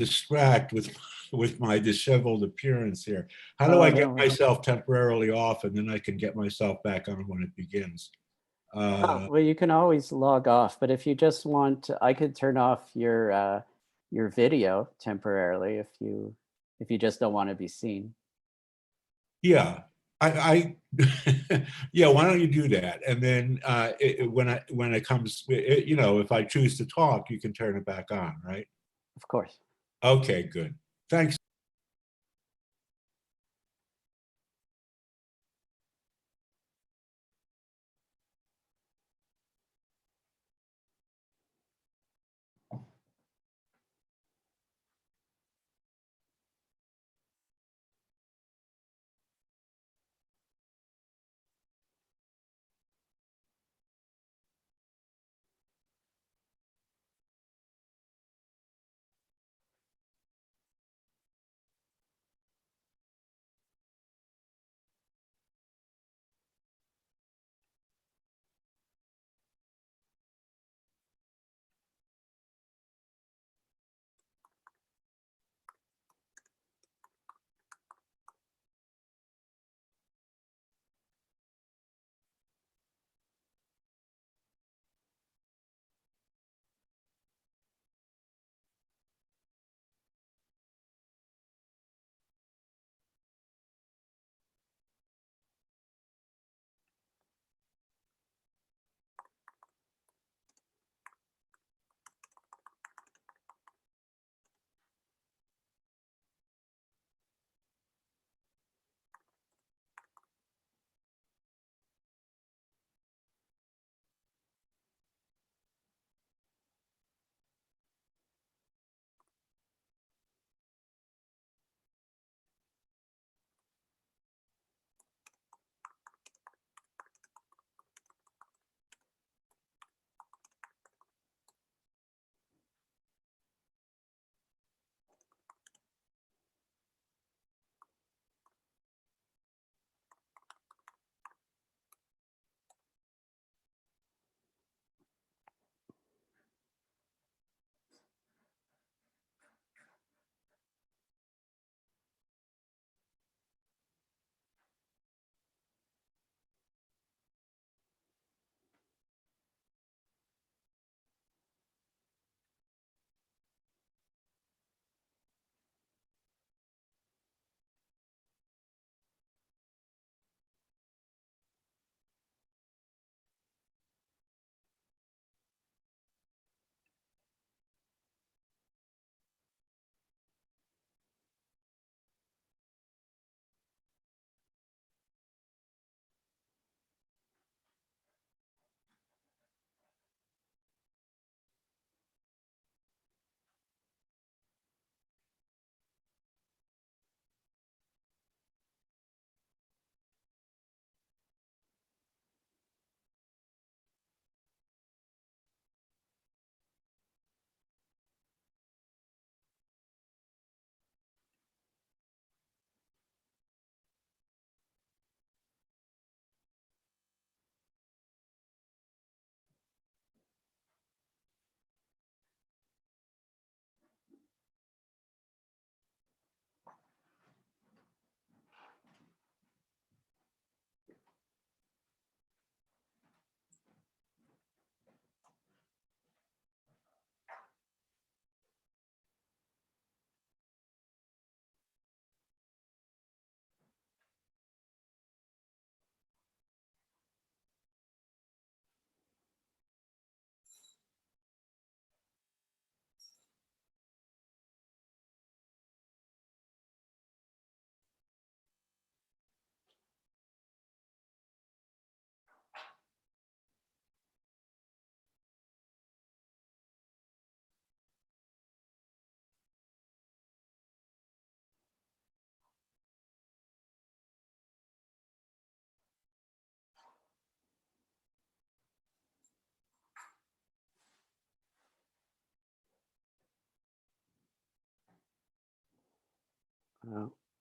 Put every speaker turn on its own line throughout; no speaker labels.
distract with my disheveled appearance here. How do
Oh,
I
don't
get
worry.
myself temporarily off and then I can get myself back on when it begins?
Oh, well, you can always log off, but if you just want, I could turn off your video temporarily if you just don't want to be seen.
Yeah, yeah. Why don't you do that? And then when it comes, you know, if I choose to talk, you can turn it back on, right?
Of course.
Okay, good. Thanks.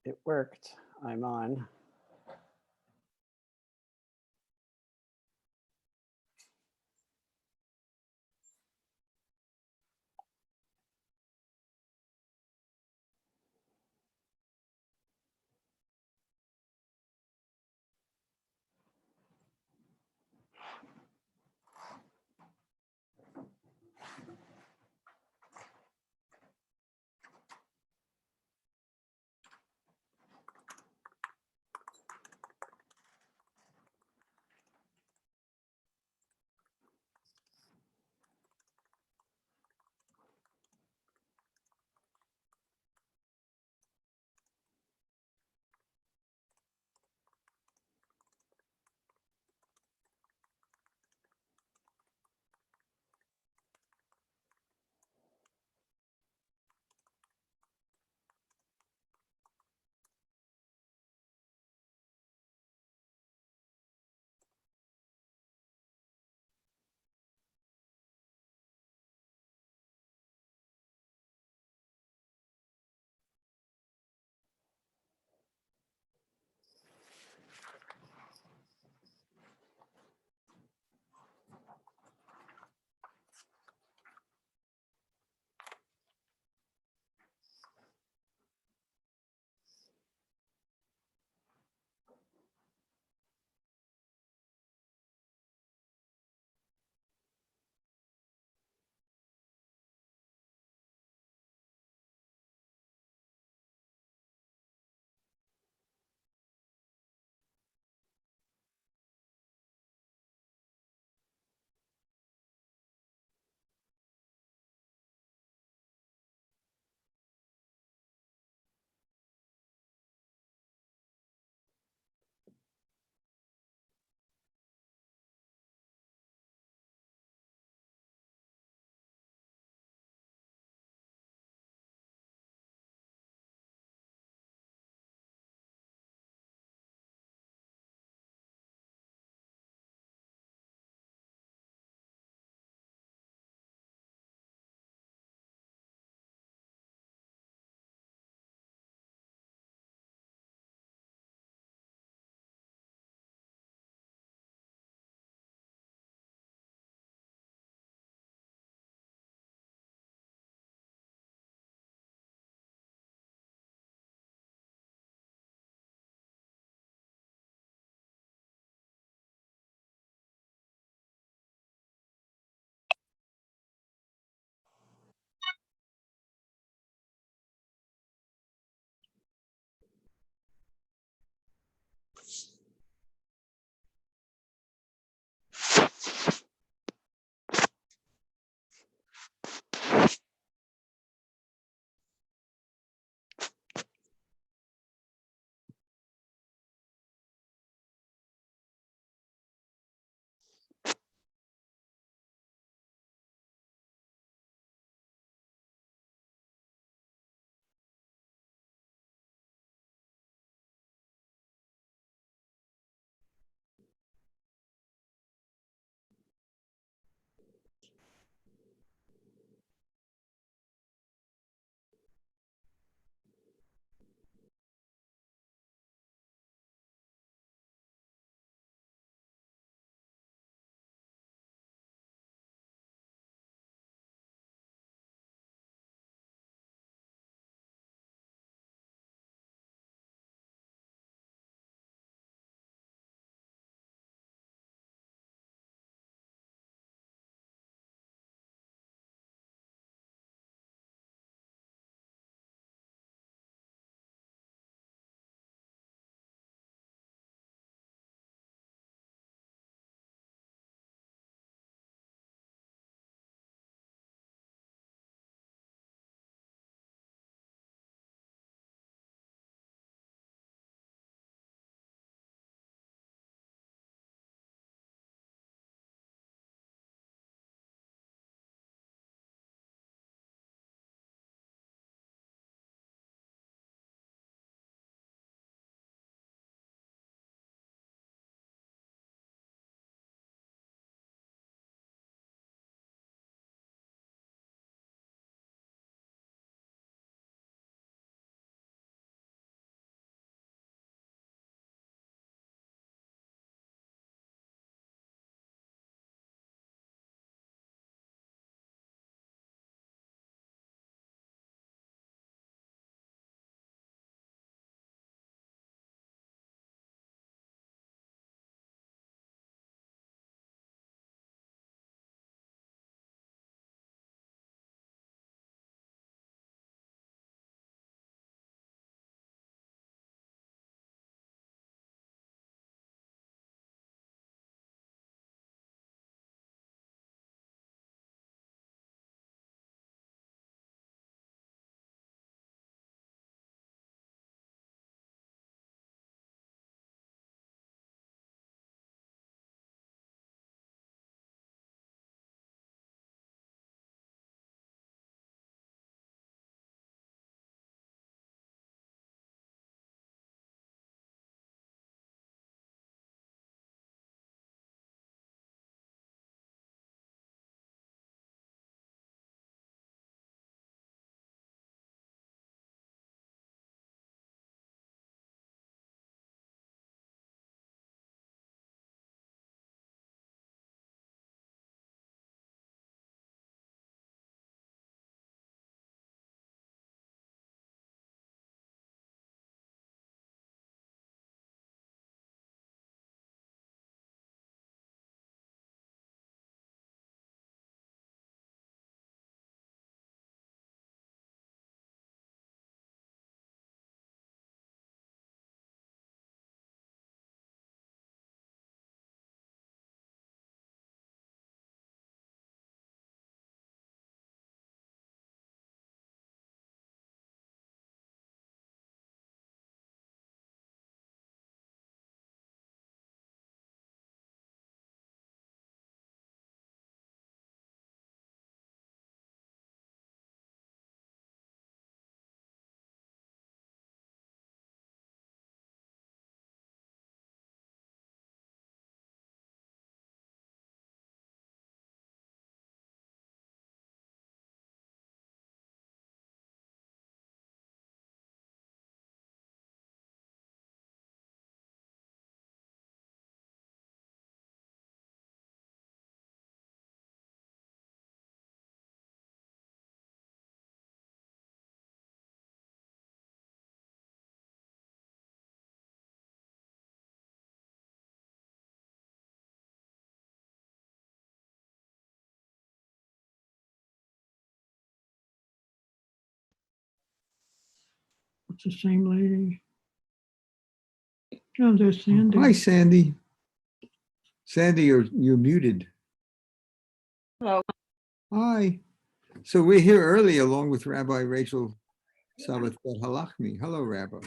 It worked. I'm on.
it's the same lady. Oh, there's Sandy.
Hi, Sandy. Sandy, you're muted.
Hello.
Hi. So we're here early along with Rabbi Rachel Sabat Halachmi. Hello, Rabbi.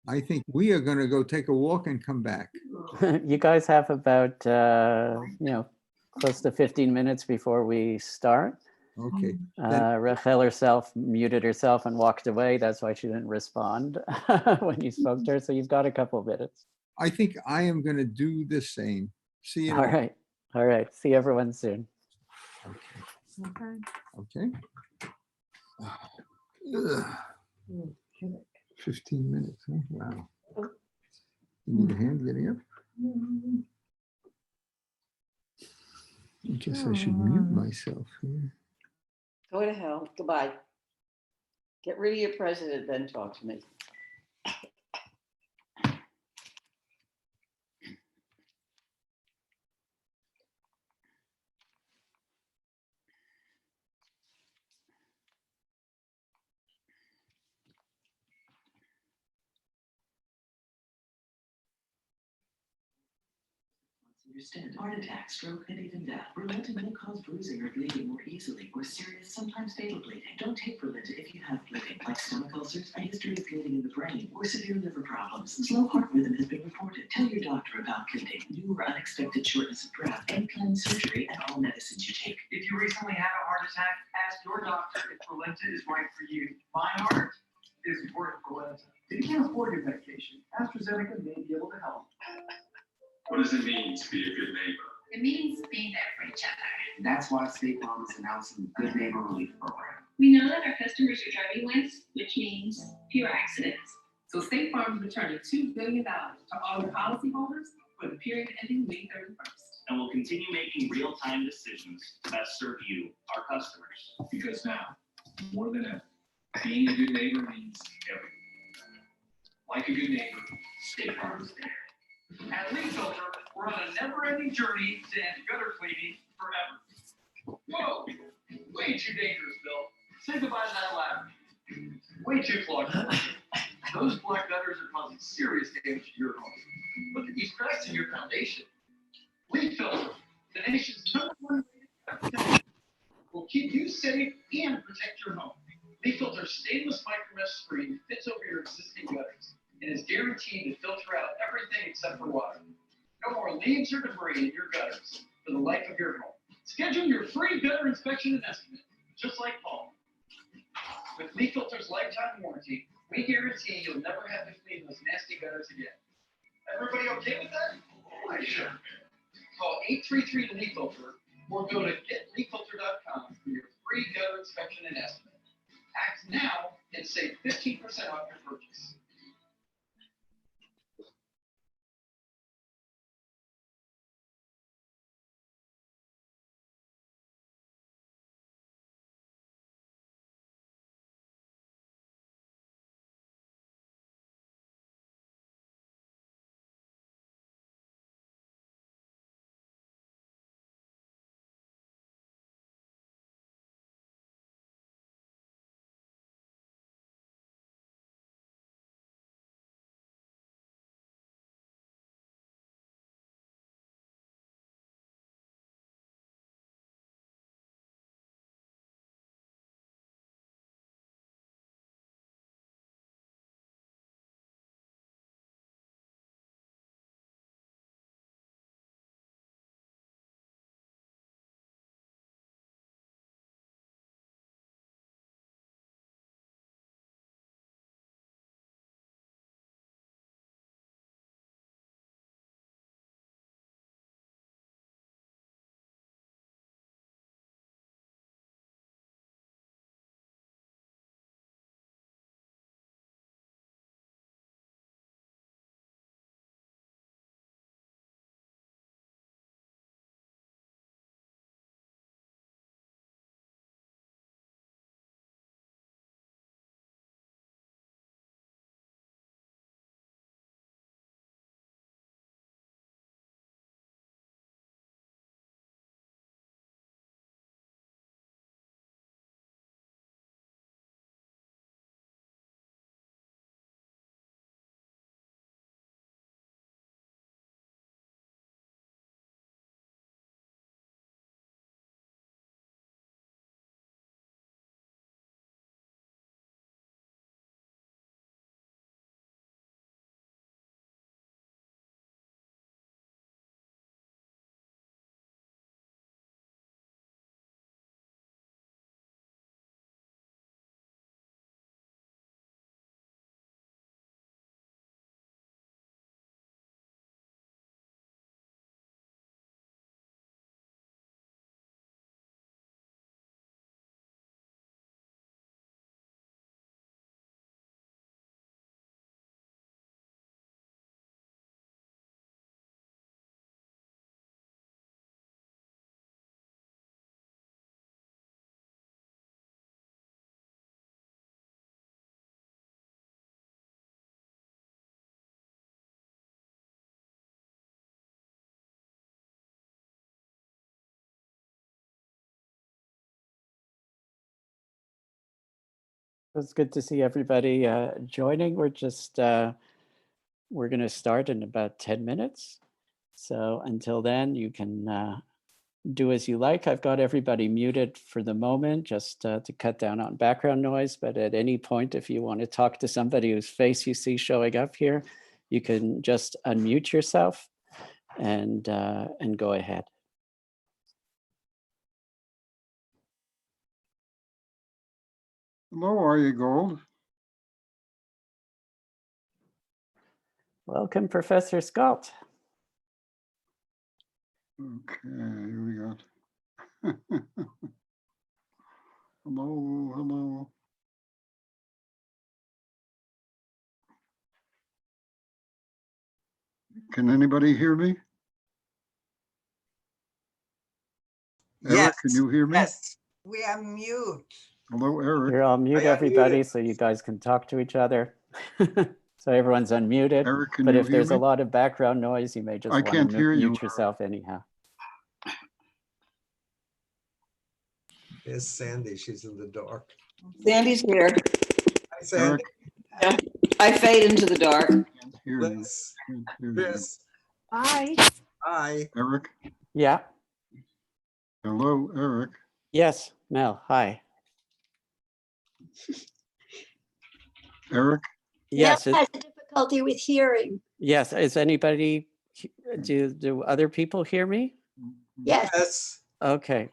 I think we are going to go take a walk and come back.
You guys have about, close to 15 minutes before we start.
Okay.
Rachel herself muted herself and walked away. That's why she didn't respond when you spoke to her. So you've got a couple minutes.
I think I am going to do the same. See you.
All right. All right. See everyone soon.
Okay. Ugh. 15 minutes. Huh? Wow. You need a hand getting up? I guess I should mute myself here.
Go to hell. Goodbye. Get rid of your president, then talk to me.
Understand heart attack, stroke, and even death. Brilinta may cause bruising or bleeding more easily, or serious, sometimes fatal bleeding. Don't take Brilinta if you have bleeding, like stomach ulcers, a history of bleeding in the brain, or severe liver problems. Slow heart rhythm has been reported. Tell your doctor about bleeding, new or unexpected shortness of breath, any planned surgery, and all medicines you take.
If you recently had a heart attack, ask your doctor if Brilinta is right for you. My heart is important for Brilinta. If you can't afford your medication, AstraZeneca may be able to help.
What does it mean to be a good neighbor?
It means being there for each other.
That's why State Farm is announcing the Good Neighbor Relief Program.
We know that our customers are driving less, which means fewer accidents.
So State Farm is returning $2 billion to all your policyholders for the period ending May 31st.
And we'll continue making real-time decisions that serve you, our customers.
Because now, more than ever, being a good neighbor means everything. Like a good neighbor, State Farm is there. At Leaf Filter, we're on a never-ending journey to end gutter cleaning forever. Whoa! Way too dangerous, Bill. Say goodbye to that ladder. Way too clogged. Those black gutters are causing serious damage to your home. Look at these cracks in your foundation. Leaf Filter, the nation's #1 rated will keep you safe and protect your home. Leaf Filter's stainless micromesh screen fits over your existing gutters and is guaranteed to filter out everything except for water. No more leaves or debris in your gutters for the life of your home. Schedule your free gutter inspection and estimate, just like Paul. With Leaf Filter's lifetime warranty, we guarantee you'll never have to clean those nasty gutters again. Everybody okay with that? I sure. Call 833 Leaf Filter or go to getleaffilter.com for your free gutter inspection and estimate. Act now and save 15% off your purchase.
It's good to see everybody joining. We're going to start in about 10 minutes. So until then, you can do as you like. I've got everybody muted for the moment just to cut down on background noise. But at any point, if you want to talk to somebody whose face you see showing up here, you can just unmute yourself and go ahead.
Hello, Arya Gold.
Welcome, Professor Scott.
Okay, here we go. Hello, hello. Can anybody hear me? Eric,
Yes.
can you hear me?
Yes, we are mute.
Hello, Eric.
You're all mute,
I
everybody,
unmuted.
so you guys can talk to each other. So everyone's unmuted.
Eric, can
But
you
if
hear
there's
me?
a lot of background noise, you may just
I
want
can't
to
hear you,
mute
Eric.
yourself anyhow.
There's Sandy, she's in the dark.
Sandy's here.
Hi, Sandy.
Eric,
I fade into the dark.
can't hear you.
Liz.
Can't hear you.
Liz.
Hi.
Hi.
Eric,
Yeah.
hello, Eric.
Yes, Mel. Hi.
Eric,
Yes.
Mel has a difficulty with hearing.
Yes. Is anybody? Do other people hear me?
Yes.
Yes.
Okay.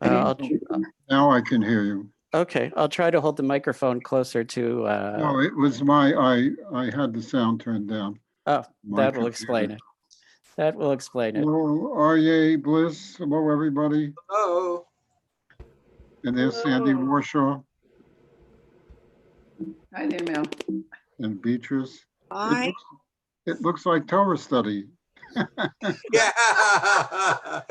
now I can hear you.
Okay. I'll try to hold the microphone closer to.
No, it was I had the sound turned down.
Oh,
My
that will explain
computer.
it. That will explain it.
Hello, Arya Bliss. Hello, everybody.
Hello.
And there's Sandy
Hello.
Warshaw
Hi there, Mel.
and Beatrice.
Hi.
It looks like Torah study.
Yeah.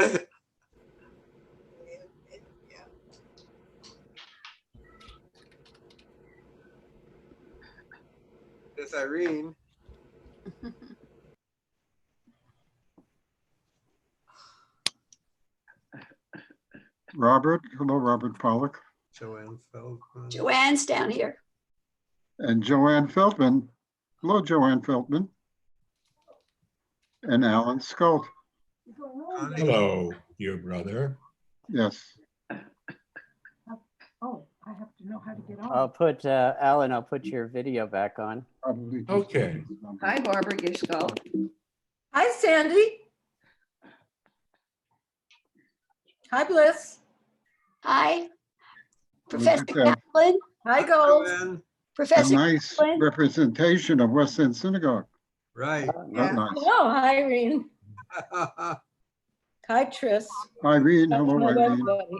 There's Irene.
Robert, hello, Robert Pollock.
Joanne Feldman.
Joanne's down here.
And Joanne Feldman. Hello, Joanne Feldman. And Alan Skult.
Hello, dear brother.
Yes.
Oh, I have to know how to get on.
I'll put Alan. I'll put your video back on.
Probably just-
Okay.
Hi, Barbara Gishko.
Hi, Sandy. Hi, Bliss.
Hi.
Look
Professor
at that.
Kaplan.
Hi, Gold.
Joanne.
A
Professor
nice
Kaplan.
representation of West End Synagogue.
Right.
Not nice.
Hello, hi, Irene. Hi, Tris.
Irene, hello,
Hello,
Irene.
everybody.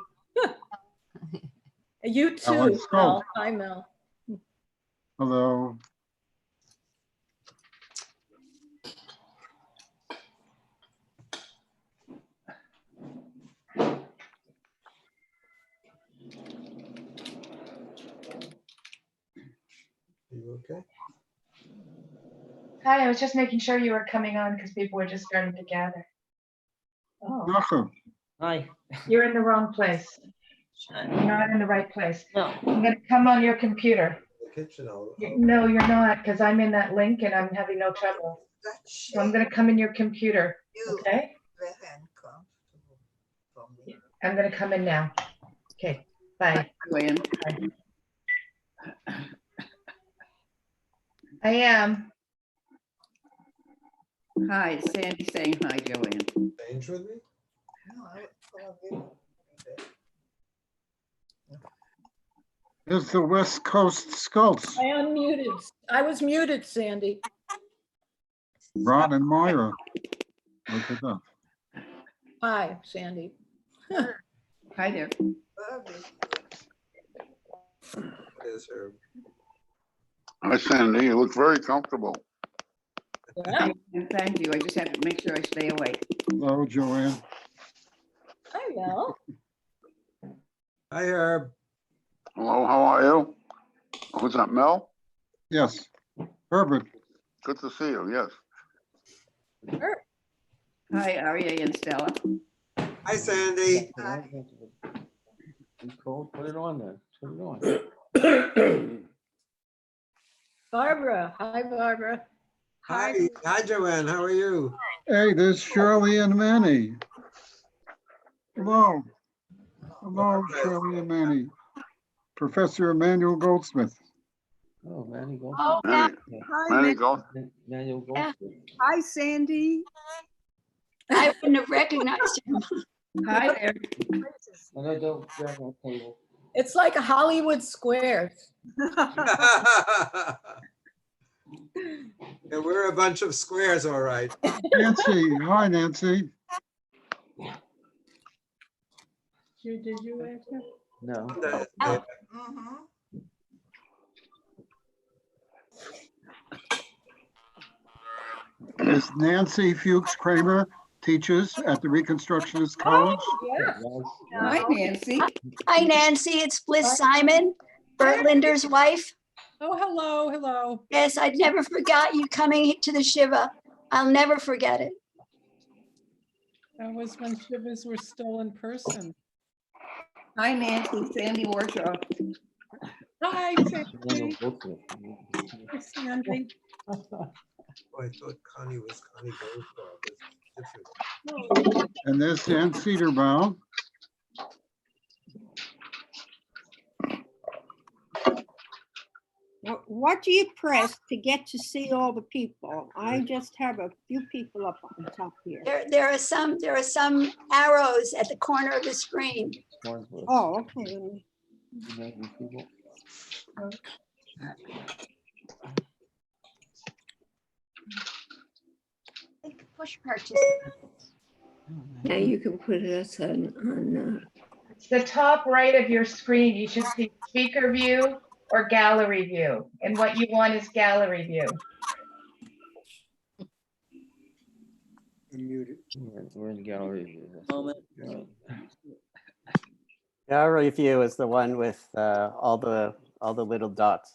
You too,
Alan Scott.
Mel. Hi, Mel.
Hello.
You okay?
Hi, I was just making sure you were coming on because people were just starting to gather.
Oh,
Nachum.
hi.
You're in the wrong place. You're not in the right place.
No.
I'm gonna come on your computer.
The kitchen.
No, you're not, because I'm in that link and I'm having no trouble. So I'm gonna come in your computer, okay? I'm gonna come in now. Okay, bye.
Joanne.
I am.
Hi, Sandy saying hi, Joanne.
Change with me?
There's the West Coast Skults,
I unmuted. I was muted, Sandy.
Ron and Myra. Look at that.
Hi, Sandy.
Hi there.
There's her.
Hi, Sandy. You look very comfortable.
Yeah.
Thank you. I just have to make sure I stay awake.
Hello, Joanne.
Hi, Mel.
Hi, Herb.
Hello, how are you? Who's that, Mel?
Yes. Herbert.
Good to see you, yes.
Hi, Aria and Stella.
Hi, Sandy.
It's cold. Put it on then. Put it on.
Barbara, hi, Barbara.
Hi, hi, Joanne. How are you?
Hey, there's Shirley and Manny. Hello. Hello, Shirley and Manny. Professor Emmanuel Goldsmith.
Oh, Manny Gold.
Oh,
Manny,
hi,
Manny, go.
Manuel Gold.
Yeah.
Hi, Sandy.
I wouldn't have recognized him.
Hi there.
No, don't grab that table.
It's like a Hollywood Squares.
Yeah, we're a bunch of squares, all right.
Nancy, hi, Nancy.
Did you answer?
No.
Miss Nancy Fuchs Kramer teaches at the Reconstructionist College.
Yeah.
Hi, Nancy.
Hi, Nancy. It's Bliss Simon, Bert Linder's wife.
Oh, hello, hello.
Yes, I'd never forgot you coming to the Shiva. I'll never forget it.
That was when Shivas were still in person.
Hi, Nancy. Sandy Warshaw.
Hi,
Manuel
Sandy.
Gold.
Hi, Sandy.
Oh, I thought Connie was Connie Goldfarb. That's different.
And there's Dan Cedarbaum.
What do you press to get to see all the people? I just have a few people up on top here.
There are some arrows at the corner of the screen.
Oh, okay.
Push purchase.
Now you can put us on
The top right of your screen, you should see speaker view or gallery view. And what you want is gallery view.
We're in gallery view. Right.
Gallery view is the one with all the little dots.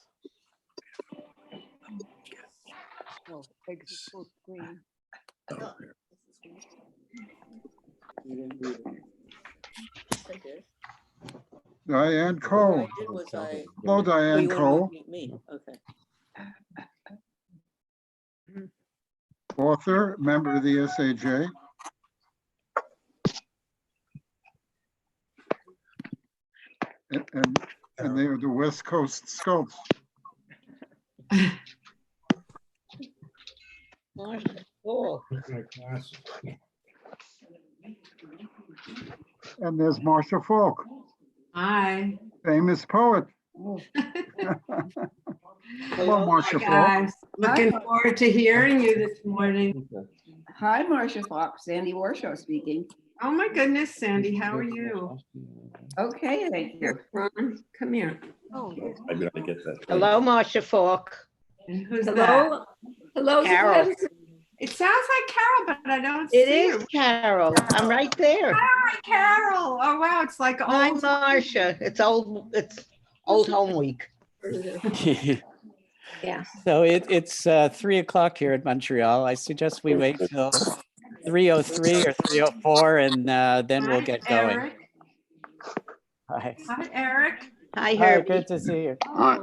Oh, exit full screen.
Diane Cole. Hello, Diane Cole.
Okay.
Author, member of the SAJ. And they are the West Coast Sculpts.
Oh.
And there's Marcia Falk,
Hi.
famous poet. Hello, Marcia Falk.
Guys, looking forward to hearing you this morning.
Hi, Marcia Fox. Sandy Warshaw speaking.
Oh my goodness, Sandy, how are you?
Okay, thank you.
Ron, come here.
Oh,
I gotta get that.
hello, Marcia Falk.
And who's
Hello?
that?
Hello,
Carol.
It sounds like Carol, but I don't
It
see
is
her.
Carol. I'm right there.
Hi, Carol. Oh wow, it's like
Hi,
old.
Marcia. It's old home week.
Yeah.
So it's 3 o'clock here in Montreal. I suggest we wait till 3:03 or 3:04, and then we'll get going.
Eric.
Hi.
Hi, Eric.
Hi,
Hi,
Herbie.
good to see you.
Hi.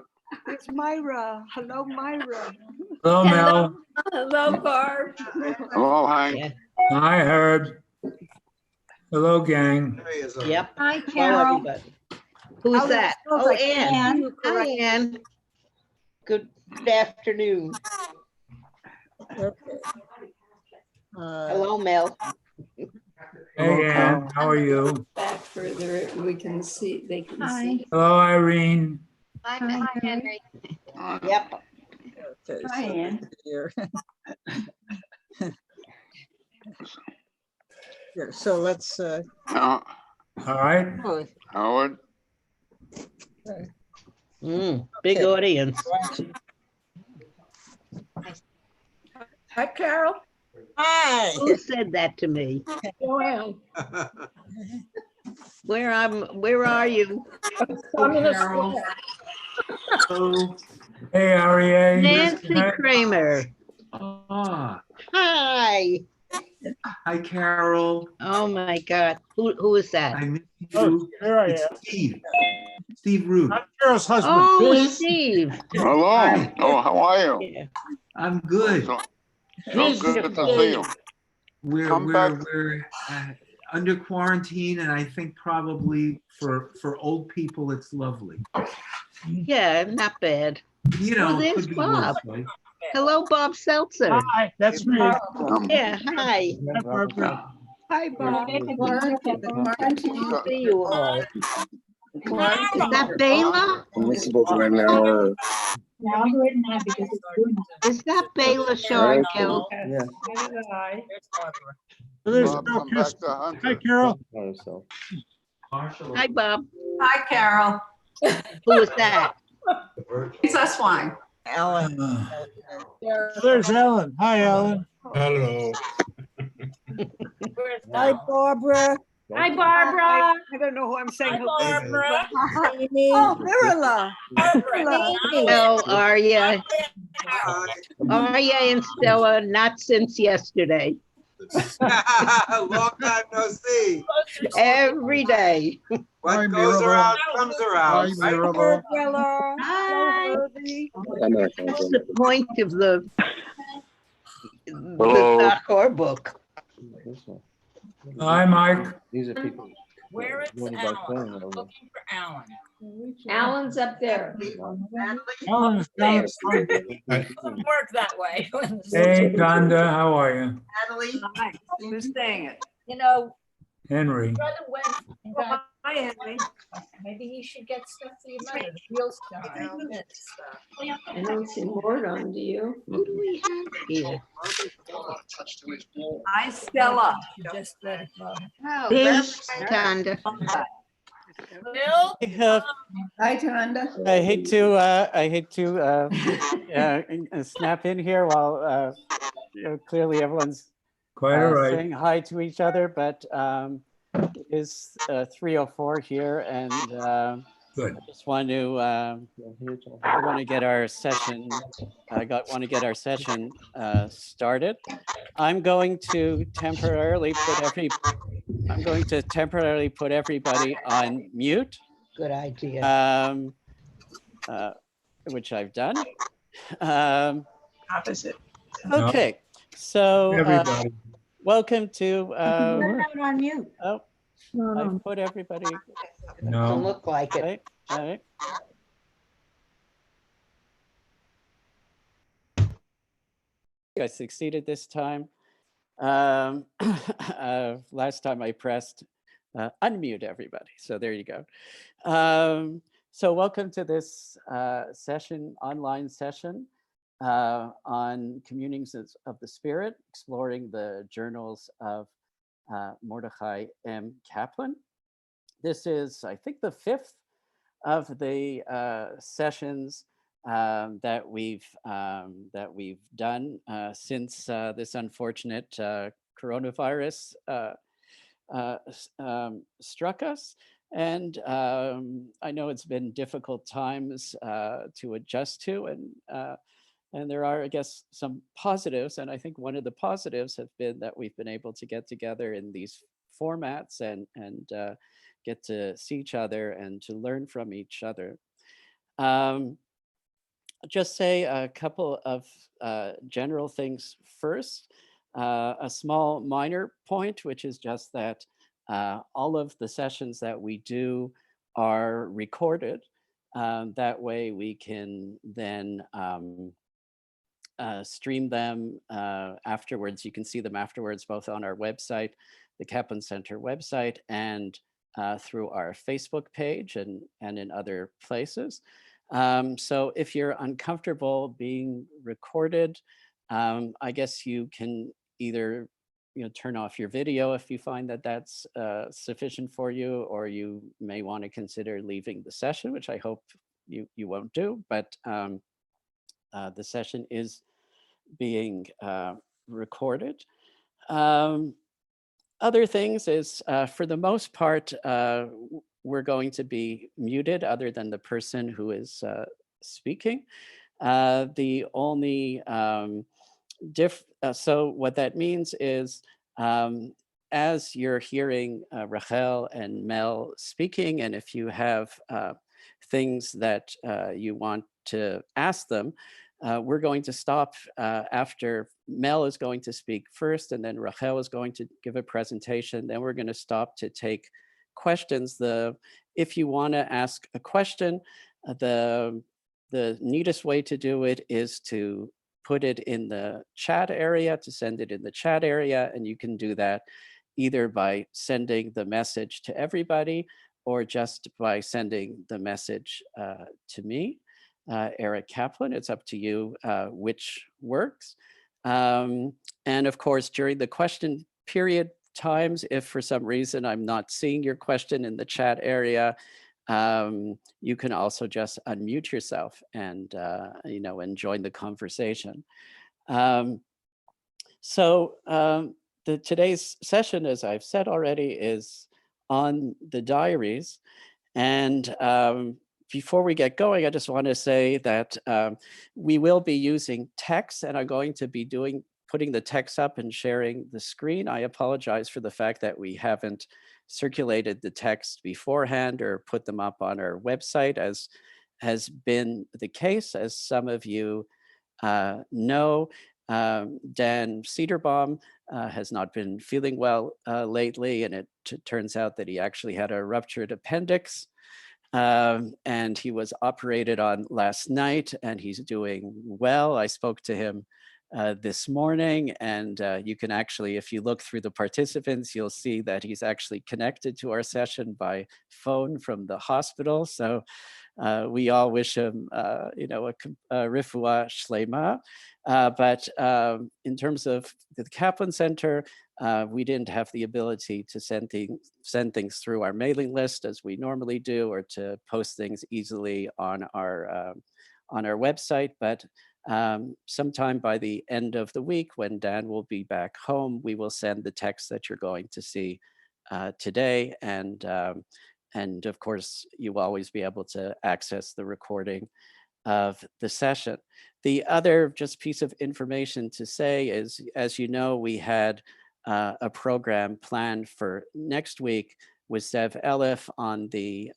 It's Myra. Hello, Myra.
Hello, Mel.
Hello, Barb.
Hello, Hank.
Hi, Herb. Hello, gang.
There he is.
Yep.
Hi,
Hello,
Carol.
everybody. Who's
Oh,
that?
that sounds
Oh,
like
Ann.
Ann.
Hi, Ann. Good afternoon. Hello, Mel.
Hey, Ann. How are you?
Back further, we can see, they can
Hi.
see.
Hello, Irene.
Hi, Henry.
Yep.
Hi, Ann.
So let's,
All right.
Howard.
big audience.
Hi, Carol.
Hi. Who said that to me?
Joanne.
Where are you?
I'm in a
Carol.
square.
Hey, Ariane.
Nancy Kramer.
Ah,
Hi.
Hi, Carol.
Oh, my God. Who is that?
I miss you.
Oh, here I
It's
am.
Steve. Steve Root.
I'm Carol's husband.
Oh, Steve.
Hello.
Hi.
Oh, how are you?
Yeah.
I'm good.
So good to see you. Come back.
We're under quarantine, and I think probably for old people, it's lovely.
Yeah, not bad.
You know,
Oh,
it
there's
could be
Bob.
worse, right?
Hello, Bob Seltzer.
Hi, that's me.
Yeah, hi.
Hi, Barbara.
Hi, Bob.
Nice to see you all. Is that Bayla? Is that Bayla Shargill?
Yeah.
There's
Bob,
Carol
come back
Kiss.
to Hunter.
Hi, Carol.
Hi, Bob.
Hi, Carol.
Who is that?
It's us wine.
Ellen. There's Ellen. Hi, Ellen.
Hello.
Hi, Barbara.
Hi, Barbara.
I don't know who I'm saying.
Hi, Barbara.
Amy. Oh, Virla.
How are ya? Arya and Stella, not since yesterday.
Long time no see.
Every day.
What goes around comes around.
Hi, Mirabel.
Hi. What's the point of the Thakor book?
Hi, Mike.
These are people.
Where is
doing it by
Alan?
phone
I'm
over.
looking for Alan.
Alan's up there.
Ellen's down the front.
Doesn't work that way.
Hey, Gonda, how are you?
Natalie, who's saying it?
You know,
Henry.
Brother went and got,
Hi, Henry.
maybe he should get stuff for your mother, the real stuff.
I don't see Mordon, do you?
Who do we have here?
Hi, Stella.
Just let it go.
There's Tanda.
Bill?
Hi, Tanda.
I hate to snap in here while clearly everyone's
Quite all right.
saying hi to each other, but it is 3:04 here, and
Good.
I just want to get our session. Want to get our session started. I'm going to temporarily put everybody on mute.
Good idea.
Which I've done.
Opposite.
Okay, so
Everybody.
welcome to.
on mute.
Oh, I put everybody.
Doesn't
No.
look like it.
All right. I succeeded this time. Last time I pressed unmute everybody. So there you go. So welcome to this online session on Communings of the Spirit, exploring the journals of Mordecai M. Kaplan. This is, I think, the 5th of the sessions that we've done since this unfortunate coronavirus struck us. And I know it's been difficult times to adjust to, and there are, I guess, some positives. And I think one of the positives have been that we've been able to get together in these formats and get to see each other and to learn from each other. Just say a couple of general things first. A small minor point, which is just that all of the sessions that we do are recorded. That way we can then stream them afterwards. You can see them afterwards, both on our website, the Kaplan Center website, and through our Facebook page and in other places. So if you're uncomfortable being recorded, I guess you can either turn off your video if you find that that's sufficient for you, or you may want to consider leaving the session, which I hope you won't do, but the session is being recorded. Other things is, for the most part, we're going to be muted other than the person who is speaking. The only so what that means is As you're hearing Rachel and Mel speaking, and if you have things that you want to ask them, we're going to stop after Mel is going to speak first, and then Rachel is going to give a presentation. Then we're going to stop to take questions. If you want to ask a question, the neatest way to do it is to put it in the chat area, to send it in the chat area, and you can do that either by sending the message to everybody or just by sending the message to me, Eric Kaplan. It's up to you which works. And of course, during the question period times, if for some reason I'm not seeing your question in the chat area, you can also just unmute yourself and and join the conversation. Today's session, as I've said already, is on the diaries. And before we get going, I just want to say that we will be using text, and I'm going to be putting the text up and sharing the screen. I apologize for the fact that we haven't circulated the text beforehand or put them up on our website, as has been the case. As some of you know, Dan Cedarbaum has not been feeling well lately, and it turns out that he actually had a ruptured appendix, and he was operated on last night, and he's doing well. I spoke to him this morning, and you can actually, if you look through the participants, you'll see that he's actually connected to our session by phone from the hospital. So we all wish him, a refuah shlema. But in terms of the Kaplan Center, we didn't have the ability to send things through our mailing list as we normally do, or to post things easily on our website. But sometime by the end of the week, when Dan will be back home, we will send the text that you're going to see today. And of course, you'll always be able to access the recording of the session. The other just piece of information to say is, as you know, we had a program planned for next week with Zev Elif on the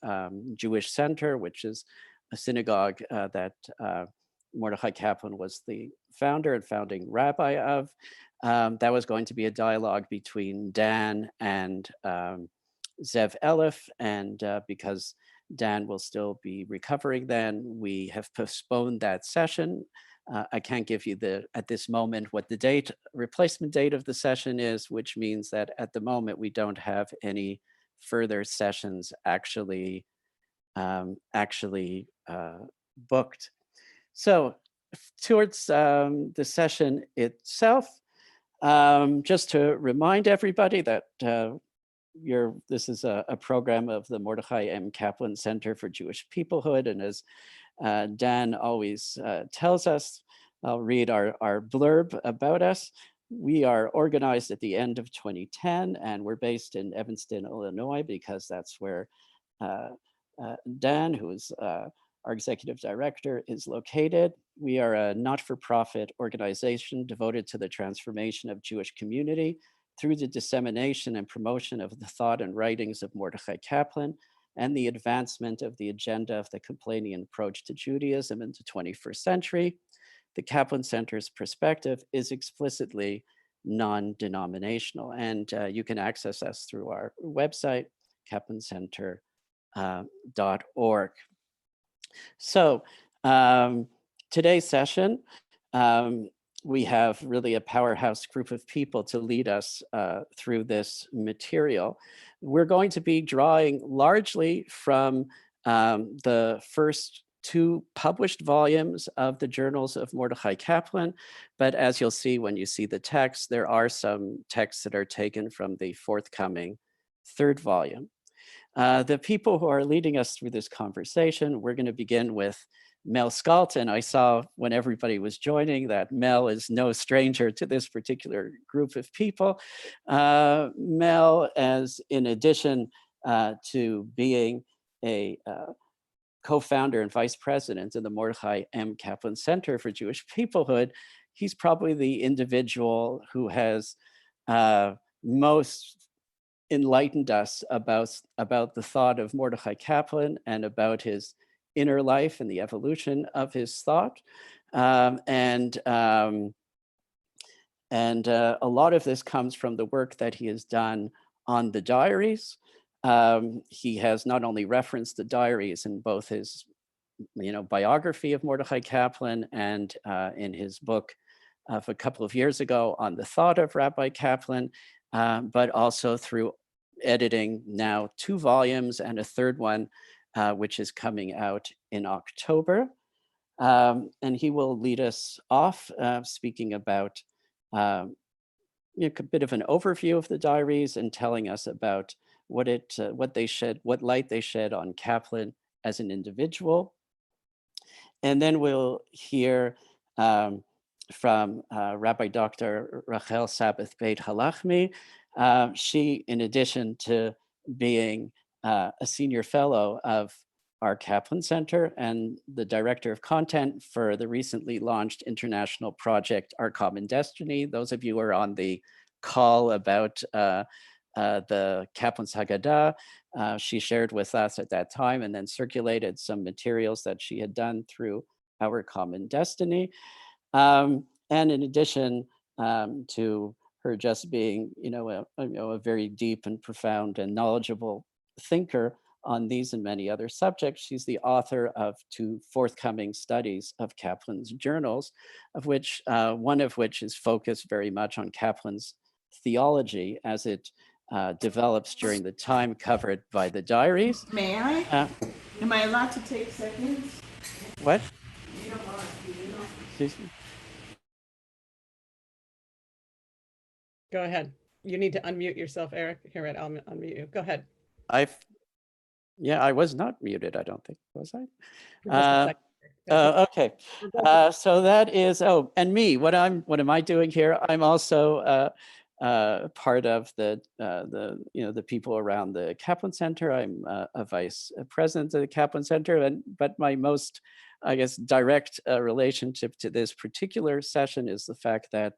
Jewish Center, which is a synagogue that Mordecai Kaplan was the founder and founding rabbi of. That was going to be a dialogue between Dan and Zev Elif, and because Dan will still be recovering then, we have postponed that session. I can't give you at this moment what the replacement date of the session is, which means that at the moment we don't have any further sessions actually booked. So towards the session itself, just to remind everybody that this is a program of the Mordecai M. Kaplan Center for Jewish Peoplehood. And as Dan always tells us, I'll read our blurb about us. We are organized at the end of 2010, and we're based in Evanston, Illinois, because that's where Dan, who is our executive director, is located. We are a not-for-profit organization devoted to the transformation of Jewish community through the dissemination and promotion of the thought and writings of Mordecai Kaplan and the advancement of the agenda of the Kaplanian approach to Judaism in the 21st century. The Kaplan Center's perspective is explicitly non-denominational, and you can access us through our website, kaplancenter.org. So today's session, we have really a powerhouse group of people to lead us through this material. We're going to be drawing largely from the first two published volumes of the Journals of Mordecai Kaplan, but as you'll see when you see the text, there are some texts that are taken from the forthcoming third volume. The people who are leading us through this conversation, we're going to begin with Mel Scalton. I saw when everybody was joining that Mel is no stranger to this particular group of people. Mel, as in addition to being a co-founder and vice president of the Mordecai M. Kaplan Center for Jewish Peoplehood, he's probably the individual who has most enlightened us about the thought of Mordecai Kaplan and about his inner life and the evolution of his thought. And a lot of this comes from the work that he has done on the diaries. He has not only referenced the diaries in both his biography of Mordecai Kaplan and in his book of a couple of years ago on the thought of Rabbi Kaplan, but also through editing now 2 volumes and a third one, which is coming out in October. And he will lead us off speaking about a bit of an overview of the diaries and telling us about what light they shed on Kaplan as an individual. And then we'll hear from Rabbi Dr. Rachel Sabbath Beit Halachmi. She, in addition to being a senior fellow of our Kaplan Center and the director of content for the recently launched international project, Our Common Destiny. Those of you who are on the call about the Kaplan's Haggadah, she shared with us at that time and then circulated some materials that she had done through Our Common Destiny. And in addition to her just being, a very deep and profound and knowledgeable thinker on these and many other subjects, she's the author of 2 forthcoming studies of Kaplan's journals, of which one of which is focused very much on Kaplan's theology as it develops during the time covered by the diaries.
May I? Am I allowed to take seconds?
What?
You don't want to, you know.
Excuse me?
Go ahead. You need to unmute yourself, Eric. Here, right, I'll unmute you. Go ahead.
I was not muted, I don't think, was I?
For just a second.
Okay, so that is, and me, what am I doing here? I'm also part of the people around the Kaplan Center. I'm a vice president of the Kaplan Center, but my most, I guess, direct relationship to this particular session is the fact that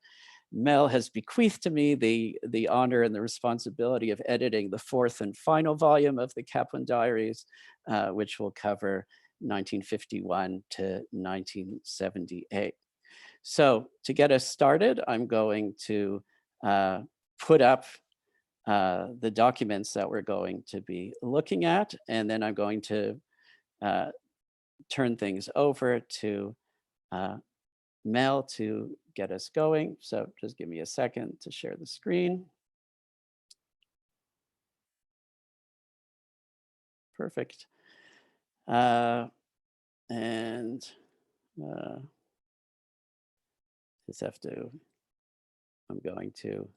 Mel has bequeathed to me the honor and the responsibility of editing the 4th and final volume of the Kaplan Diaries, which will cover 1951 to 1978. So to get us started, I'm going to put up the documents that we're going to be looking at, and then I'm going to turn things over to Mel to get us going. So just give me a second to share the screen. Perfect. And just have to, I'm going to,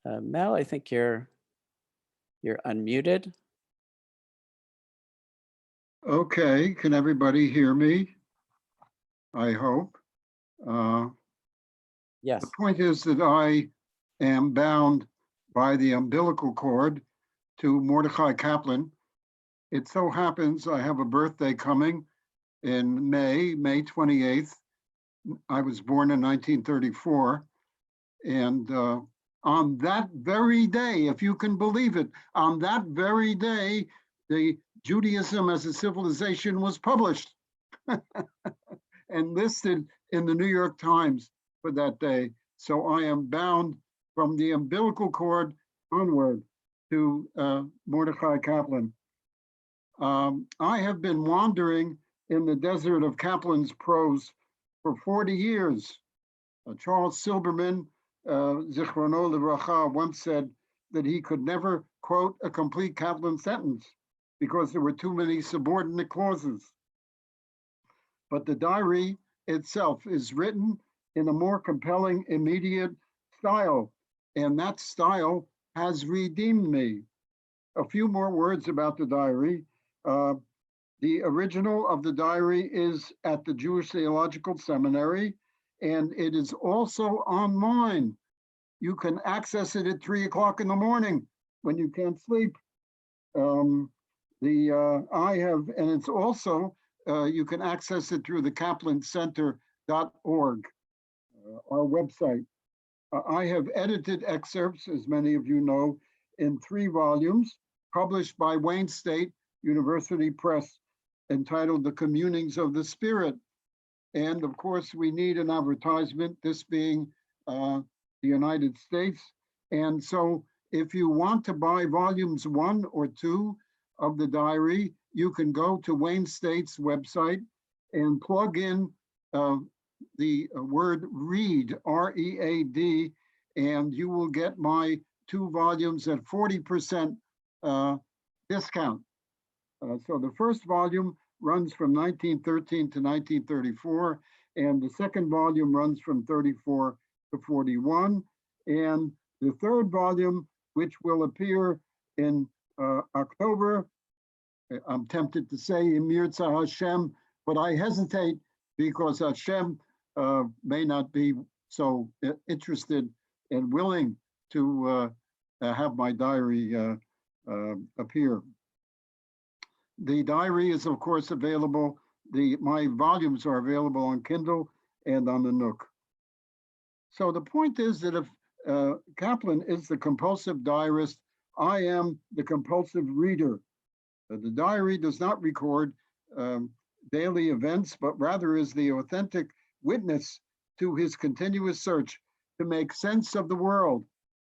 Mel, I think you're unmuted.
Okay, can everybody hear me? I hope.
Yes.
The point is that I am bound by the umbilical cord to Mordecai Kaplan. It so happens I have a birthday coming in May 28th. I was born in 1934. And on that very day, if you can believe it, on that very day, the Judaism as a Civilization was published and listed in the New York Times for that day. So I am bound from the umbilical cord onward to Mordecai Kaplan. I have been wandering in the desert of Kaplan's prose for 40 years. Charles Silberman, Zichrono Livracha, once said that he could never quote a complete Kaplan sentence because there were too many subordinate clauses. But the diary itself is written in a more compelling, immediate style, and that style has redeemed me. A few more words about the diary. The original of the diary is at the Jewish Theological Seminary, and it is also online. You can access it at 3 o'clock in the morning when you can't sleep. And it's also, you can access it through the kaplancenter.org, our website. I have edited excerpts, as many of you know, in 3 volumes, published by Wayne State University Press, entitled The Communings of the Spirit. And of course, we need an advertisement, this being the United States. And so if you want to buy volumes 1 or 2 of the diary, you can go to Wayne State's website and plug in the word read, R-E-A-D, and you will get my 2 volumes at 40% discount. So the first volume runs from 1913 to 1934, and the second volume runs from 34 to 41. And the third volume, which will appear in October, I'm tempted to say Emir Tzah Hashem, but I hesitate because Hashem may not be so interested and willing to have my diary appear. The diary is, of course, available. My volumes are available on Kindle and on the Nook. So the point is that if Kaplan is the compulsive diarist, I am the compulsive reader. The diary does not record daily events, but rather is the authentic witness to his continuous search to make sense of the world,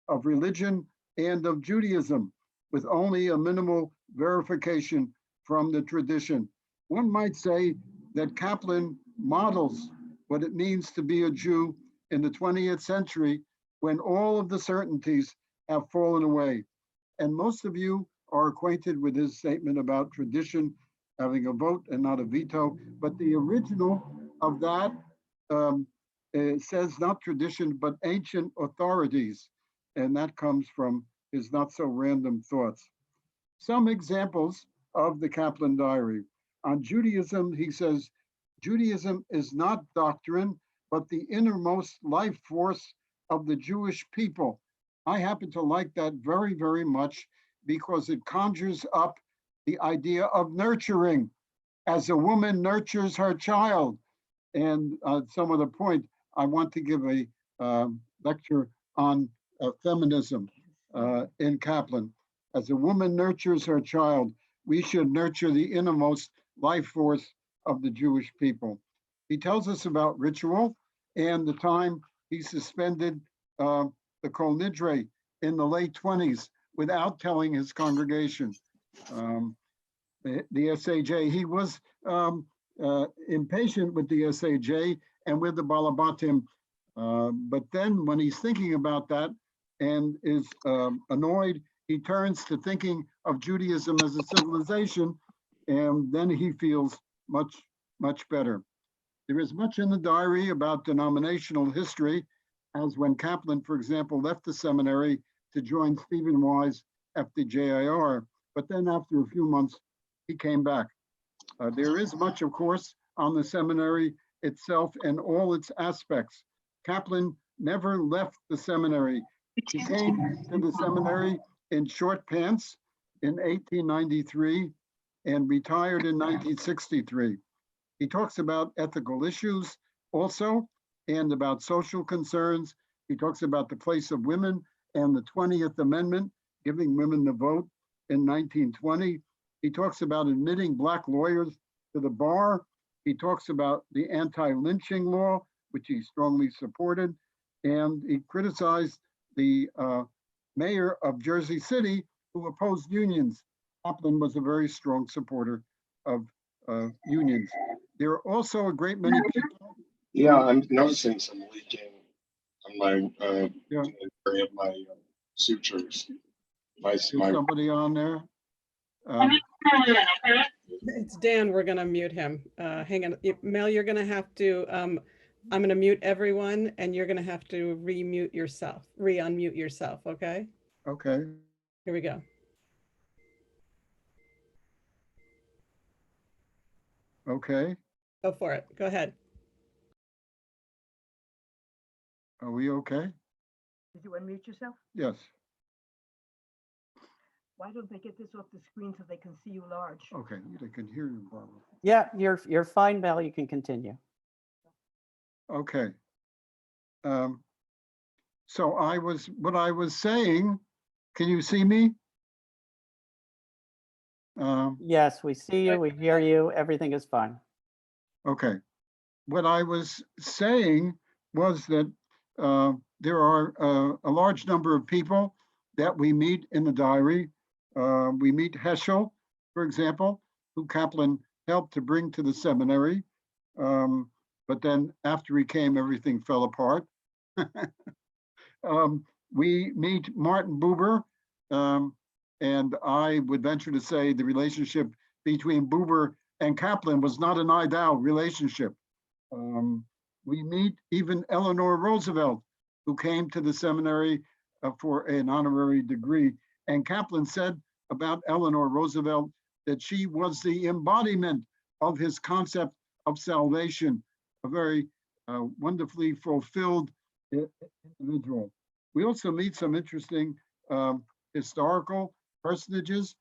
of religion, and of Judaism, with only a minimal verification from the tradition. One might say that Kaplan models what it means to be a Jew in the 20th century when all of the certainties have fallen away. And most of you are acquainted with his statement about tradition having a vote and not a veto, but the original of that says not tradition, but ancient authorities. And that comes from his not so random thoughts. Some examples of the Kaplan diary. On Judaism, he says, Judaism is not doctrine, but the innermost life force of the Jewish people. I happen to like that very, very much because it conjures up the idea of nurturing, as a woman nurtures her child. And some other point, I want to give a lecture on feminism in Kaplan. As a woman nurtures her child, we should nurture the innermost life force of the Jewish people. He tells us about ritual and the time he suspended the Kol Nidre in the late 20s without telling his congregation. The SAJ, he was impatient with the SAJ and with the Balabatim. But then when he's thinking about that and is annoyed, he turns to thinking of Judaism as a civilization, and then he feels much, much better. There is much in the diary about denominational history, as when Kaplan, for example, left the seminary to join Stephen Wise FDJIR, but then after a few months, he came back. There is much, of course, on the seminary itself and all its aspects. Kaplan never left the seminary. He came to the seminary in short pants in 1893 and retired in 1963. He talks about ethical issues also and about social concerns. He talks about the place of women and the 20th Amendment, giving women the vote in 1920. He talks about admitting Black lawyers to the bar. He talks about the anti-lynching law, which he strongly supported. And he criticized the mayor of Jersey City who opposed unions. Kaplan was a very strong supporter of unions. There are also a great many people.
Yeah, I'm noticing some leaking on my area of my sutures.
There's somebody on there.
It's Dan. We're going to mute him. Hang on. Mel, you're going to have to, I'm going to mute everyone and you're going to have to re-unmute yourself. Okay?
Okay.
Here we go.
Okay.
Go for it. Go ahead.
Are we okay?
Did you unmute yourself?
Yes.
Why don't they get this off the screen so they can see you large?
Okay, they can hear you, Barbara.
Yeah, you're fine, Mel. You can continue.
Okay. So what I was saying, can you see me?
Yes, we see you, we hear you, everything is fine.
Okay. What I was saying was that there are a large number of people that we meet in the diary. We meet Heschel, for example, who Kaplan helped to bring to the seminary. But then after he came, everything fell apart. We meet Martin Buber, and I would venture to say the relationship between Buber and Kaplan was not an ideal relationship. We meet even Eleanor Roosevelt, who came to the seminary for an honorary degree. And Kaplan said about Eleanor Roosevelt that she was the embodiment of his concept of salvation, a very wonderfully fulfilled individual. We also meet some interesting historical personages,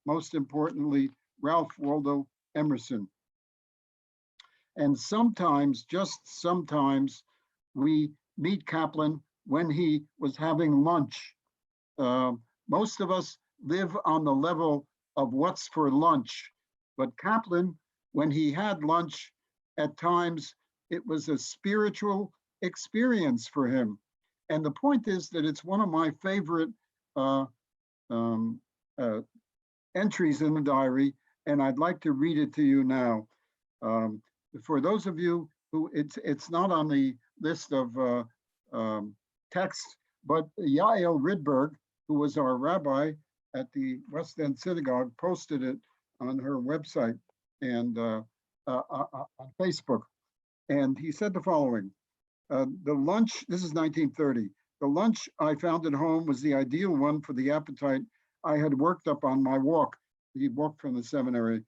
most importantly, Ralph Waldo Emerson. And sometimes, just sometimes, we meet Kaplan when he was having lunch. Most of us live on the level of what's for lunch, but Kaplan, when he had lunch, at times it was a spiritual experience for him. And the point is that it's one of my favorite entries in the diary, and I'd like to read it to you now. For those of you who it's not on the list of texts, but Yael Rydberg, who was our rabbi at the West End Synagogue, posted it on her website and on Facebook. And he said the following: the lunch, this is 1930, the lunch I found at home was the ideal one for the appetite I had worked up on my walk. He walked from the seminary.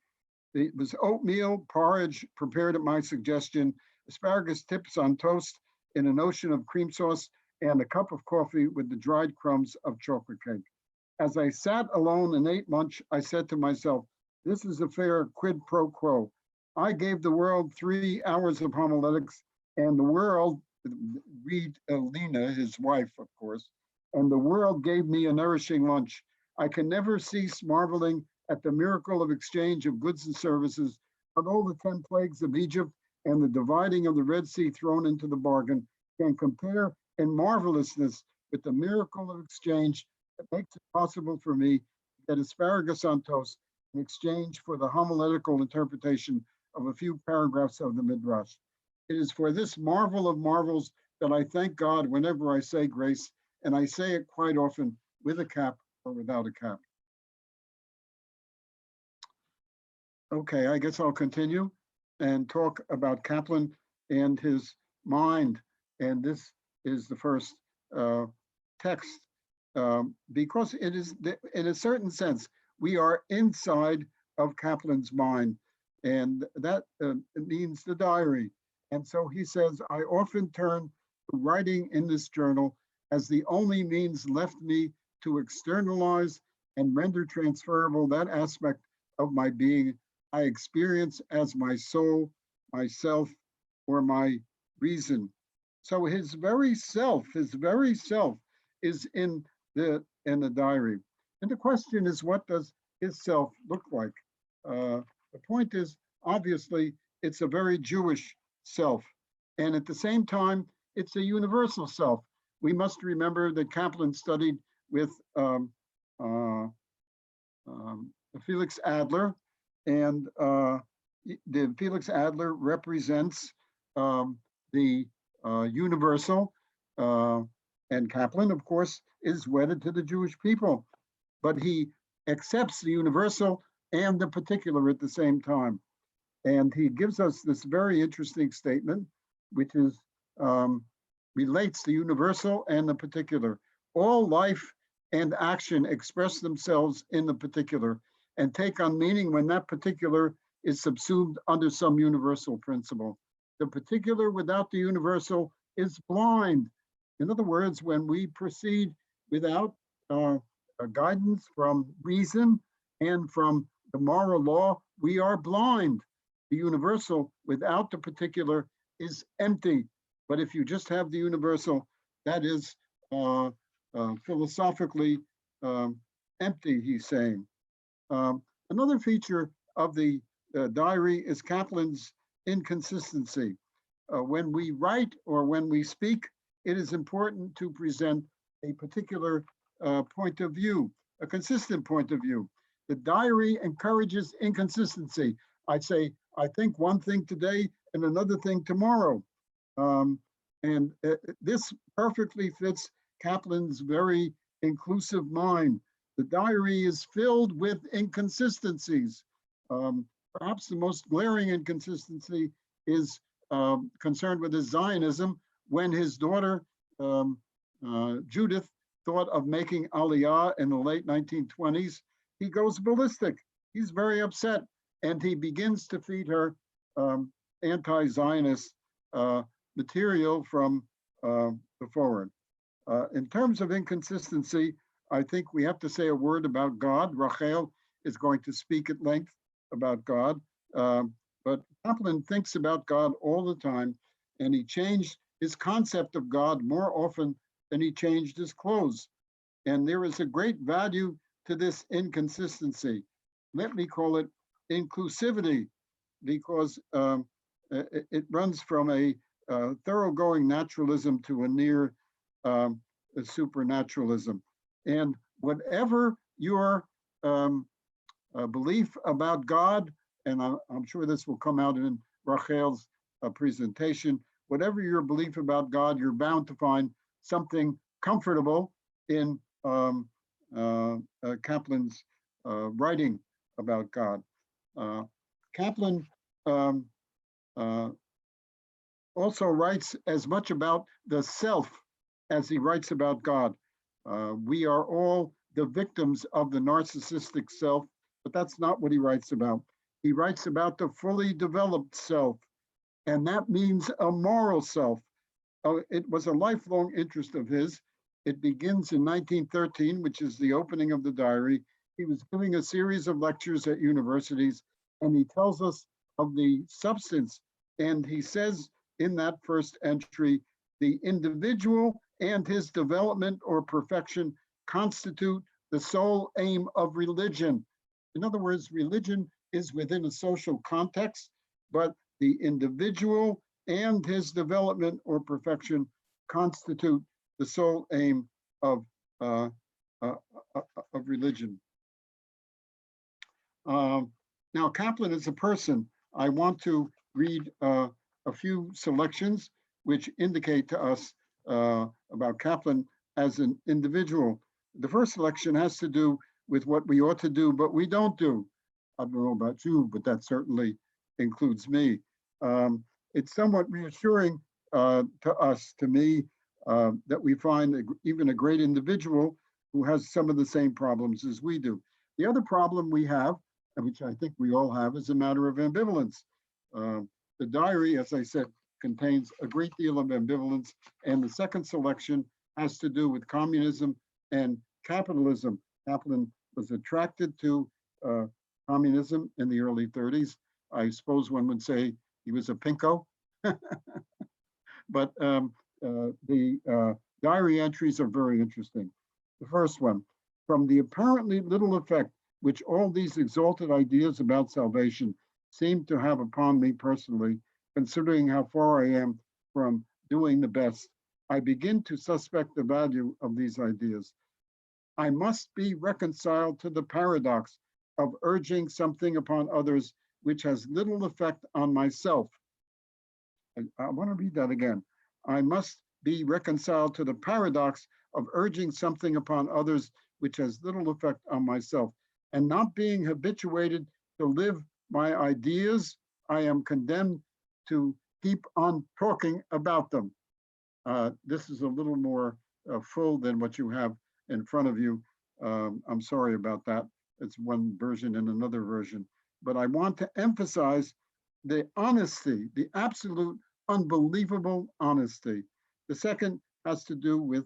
It was oatmeal, porridge prepared at my suggestion, asparagus tips on toast in an ocean of cream sauce, and a cup of coffee with the dried crumbs of chocolate cake. As I sat alone and ate lunch, I said to myself, this is a fair quid pro quo. I gave the world 3 hours of homiletics, and the world, read Lena, his wife, of course, and the world gave me a nourishing lunch. I can never cease marveling at the miracle of exchange of goods and services, of all the 10 plagues of Egypt and the dividing of the Red Sea thrown into the bargain, can compare in marvelousness with the miracle of exchange that makes it possible for me to get asparagus on toast in exchange for the homiletical interpretation of a few paragraphs of the Midrash. It is for this marvel of marvels that I thank God whenever I say grace, and I say it quite often with a cap or without a cap. Okay, I guess I'll continue and talk about Kaplan and his mind. And this is the first text, because it is, in a certain sense, we are inside of Kaplan's mind, and that means the diary. And so he says, I often turn to writing in this journal as the only means left me to externalize and render transferable that aspect of my being I experience as my soul, myself, or my reason. So his very self is in the diary. And the question is, what does his self look like? The point is, obviously, it's a very Jewish self. And at the same time, it's a universal self. We must remember that Kaplan studied with Felix Adler, and the Felix Adler represents the universal, and Kaplan, of course, is wedded to the Jewish people, but he accepts the universal and the particular at the same time. And he gives us this very interesting statement, which is relates the universal and the particular. All life and action express themselves in the particular and take on meaning when that particular is subsumed under some universal principle. The particular without the universal is blind. In other words, when we proceed without guidance from reason and from the moral law, we are blind. The universal without the particular is empty. But if you just have the universal, that is philosophically empty, he's saying. Another feature of the diary is Kaplan's inconsistency. When we write or when we speak, it is important to present a particular point of view, a consistent point of view. The diary encourages inconsistency. I'd say, I think one thing today and another thing tomorrow. And this perfectly fits Kaplan's very inclusive mind. The diary is filled with inconsistencies. Perhaps the most glaring inconsistency is concerned with his Zionism, when his daughter, Judith, thought of making Aliyah in the late 1920s. He goes ballistic. He's very upset, and he begins to feed her anti-Zionist material from the forward. In terms of inconsistency, I think we have to say a word about God. Rachel is going to speak at length about God, but Kaplan thinks about God all the time, and he changed his concept of God more often than he changed his clothes. And there is a great value to this inconsistency. Let me call it inclusivity, because it runs from a thoroughgoing naturalism to a near supernaturalism. And whatever your belief about God, and I'm sure this will come out in Rachel's presentation, whatever your belief about God, you're bound to find something comfortable in Kaplan's writing about God. Kaplan also writes as much about the self as he writes about God. We are all the victims of the narcissistic self, but that's not what he writes about. He writes about the fully developed self, and that means a moral self. It was a lifelong interest of his. It begins in 1913, which is the opening of the diary. He was giving a series of lectures at universities, and he tells us of the substance. And he says in that first entry, the individual and his development or perfection constitute the sole aim of religion. In other words, religion is within a social context, but the individual and his development or perfection constitute the sole aim of religion. Now, Kaplan is a person. I want to read a few selections which indicate to us about Kaplan as an individual. The first selection has to do with what we ought to do, but we don't do. I don't know about you, but that certainly includes me. It's somewhat reassuring to us, to me, that we find even a great individual who has some of the same problems as we do. The other problem we have, which I think we all have, is a matter of ambivalence. The diary, as I said, contains a great deal of ambivalence, and the second selection has to do with communism and capitalism. Kaplan was attracted to communism in the early 30s. I suppose one would say he was a pinko. But the diary entries are very interesting. The first one, from the apparently little effect which all these exalted ideas about salvation seem to have upon me personally, considering how far I am from doing the best, I begin to suspect the value of these ideas. I must be reconciled to the paradox of urging something upon others which has little effect on myself. I want to read that again. I must be reconciled to the paradox of urging something upon others which has little effect on myself, and not being habituated to live my ideas, I am condemned to keep on talking about them. This is a little more full than what you have in front of you. I'm sorry about that. It's one version and another version. But I want to emphasize the honesty, the absolute unbelievable honesty. The second has to do with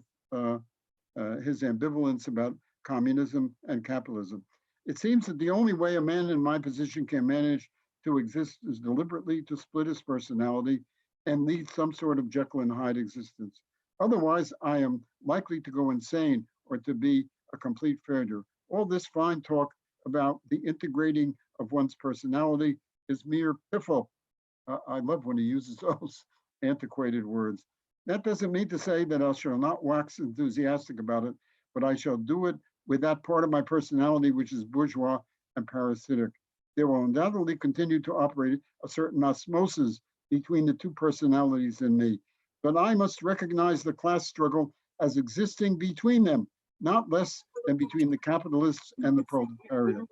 his ambivalence about communism and capitalism. It seems that the only way a man in my position can manage to exist is deliberately to split his personality and lead some sort of Jekyll and Hyde existence. Otherwise, I am likely to go insane or to be a complete failure. All this fine talk about the integrating of one's personality is mere piffle. I love when he uses those antiquated words. That doesn't mean to say that I shall not wax enthusiastic about it, but I shall do it with that part of my personality which is bourgeois and parasitic. There will undoubtedly continue to operate a certain osmosis between the two personalities in me, but I must recognize the class struggle as existing between them, not less than between the capitalists and the proletariat.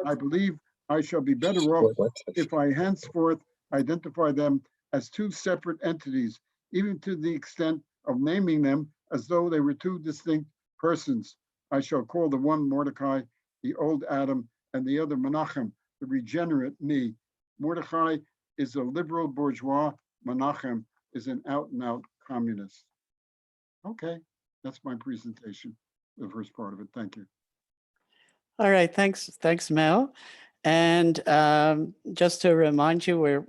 I believe I shall be better off if I henceforth identify them as two separate entities, even to the extent of naming them as though they were two distinct persons. I shall call the one Mordecai, the old Adam, and the other Menachem, the regenerate me. Mordecai is a liberal bourgeois. Menachem is an out-and-out communist. Okay, that's my presentation, the first part of it. Thank you.
All right, thanks, Mel. And just to remind you,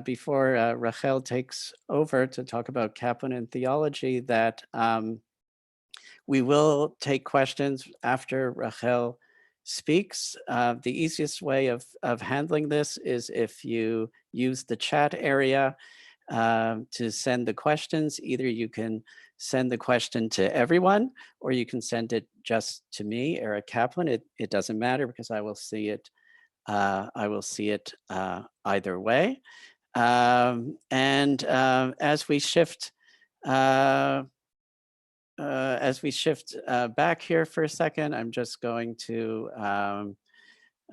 before Rachel takes over to talk about Kaplan and theology, that we will take questions after Rachel speaks. The easiest way of handling this is if you use the chat area to send the questions. Either you can send the question to everyone, or you can send it just to me, Eric Kaplan. It doesn't matter because I will see it. Either way. As we shift back here for a second, I'm just going to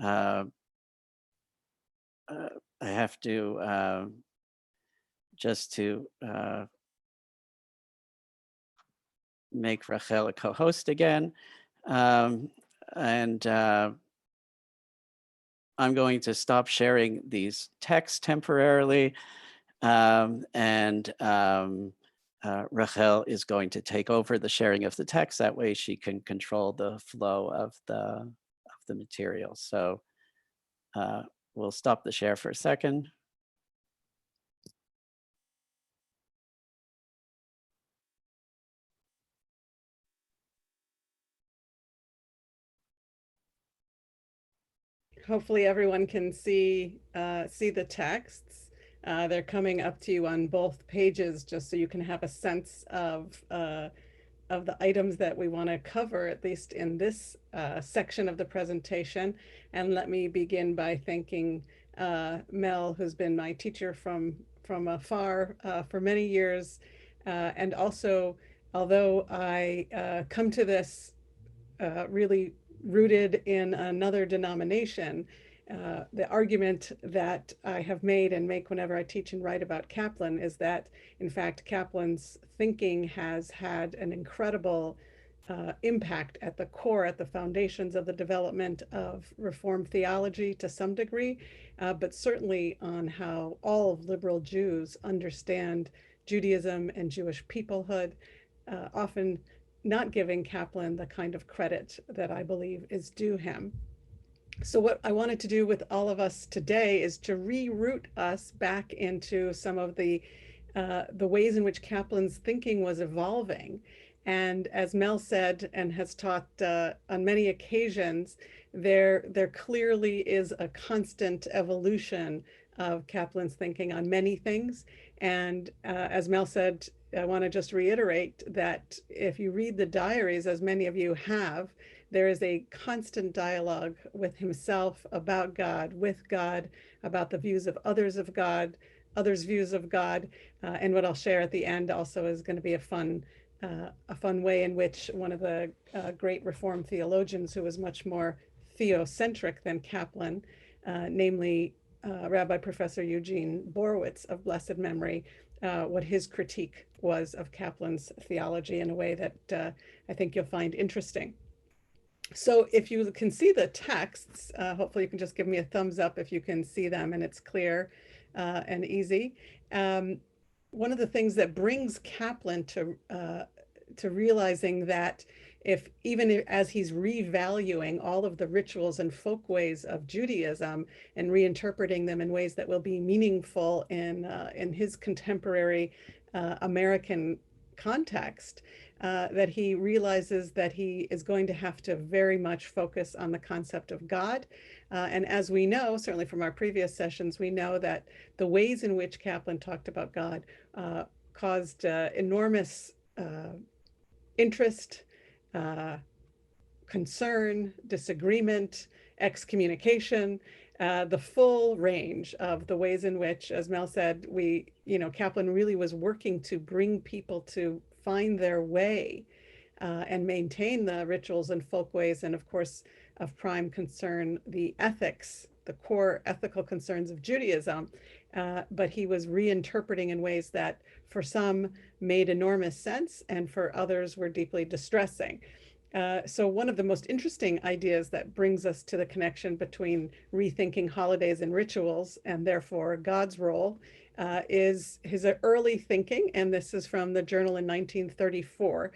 I have to just to make Rachel a co-host again, I'm going to stop sharing these texts temporarily, Rachel is going to take over the sharing of the text. That way she can control the flow of the material. So we'll stop the share for a second.
Hopefully everyone can see the texts. They're coming up to you on both pages, just so you can have a sense of the items that we want to cover, at least in this section of the presentation. And let me begin by thanking Mel, who's been my teacher from afar for many years. And also, although I come to this really rooted in another denomination, the argument that I have made and make whenever I teach and write about Kaplan is that, in fact, Kaplan's thinking has had an incredible impact at the core, at the foundations of the development of Reform theology to some degree, but certainly on how all of liberal Jews understand Judaism and Jewish peoplehood, often not giving Kaplan the kind of credit that I believe is due him. So what I wanted to do with all of us today is to reroute us back into some of the ways in which Kaplan's thinking was evolving. And as Mel said and has taught on many occasions, there clearly is a constant evolution of Kaplan's thinking on many things. And as Mel said, I want to just reiterate that if you read the diaries, as many of you have, there is a constant dialogue with himself about God, with God, about the views of others of God, others' views of God. And what I'll share at the end also is going to be a fun way in which one of the great Reform theologians who was much more theocentric than Kaplan, namely Rabbi Professor Eugene Borowitz of blessed memory, what his critique was of Kaplan's theology in a way that I think you'll find interesting. So if you can see the texts, hopefully you can just give me a thumbs up if you can see them and it's clear and easy. One of the things that brings Kaplan to realizing that even as he's revaluing all of the rituals and folkways of Judaism and reinterpreting them in ways that will be meaningful in his contemporary American context that he realizes that he is going to have to very much focus on the concept of God. And as we know, certainly from our previous sessions, we know that the ways in which Kaplan talked about God caused enormous interest, concern, disagreement, excommunication, the full range of the ways in which, as Mel said, Kaplan really was working to bring people to find their way and maintain the rituals and folkways, and of course, of prime concern, the ethics, the core ethical concerns of Judaism. But he was reinterpreting in ways that for some made enormous sense and for others were deeply distressing. So one of the most interesting ideas that brings us to the connection between rethinking holidays and rituals, and therefore God's role, is his early thinking. And this is from the journal in 1934.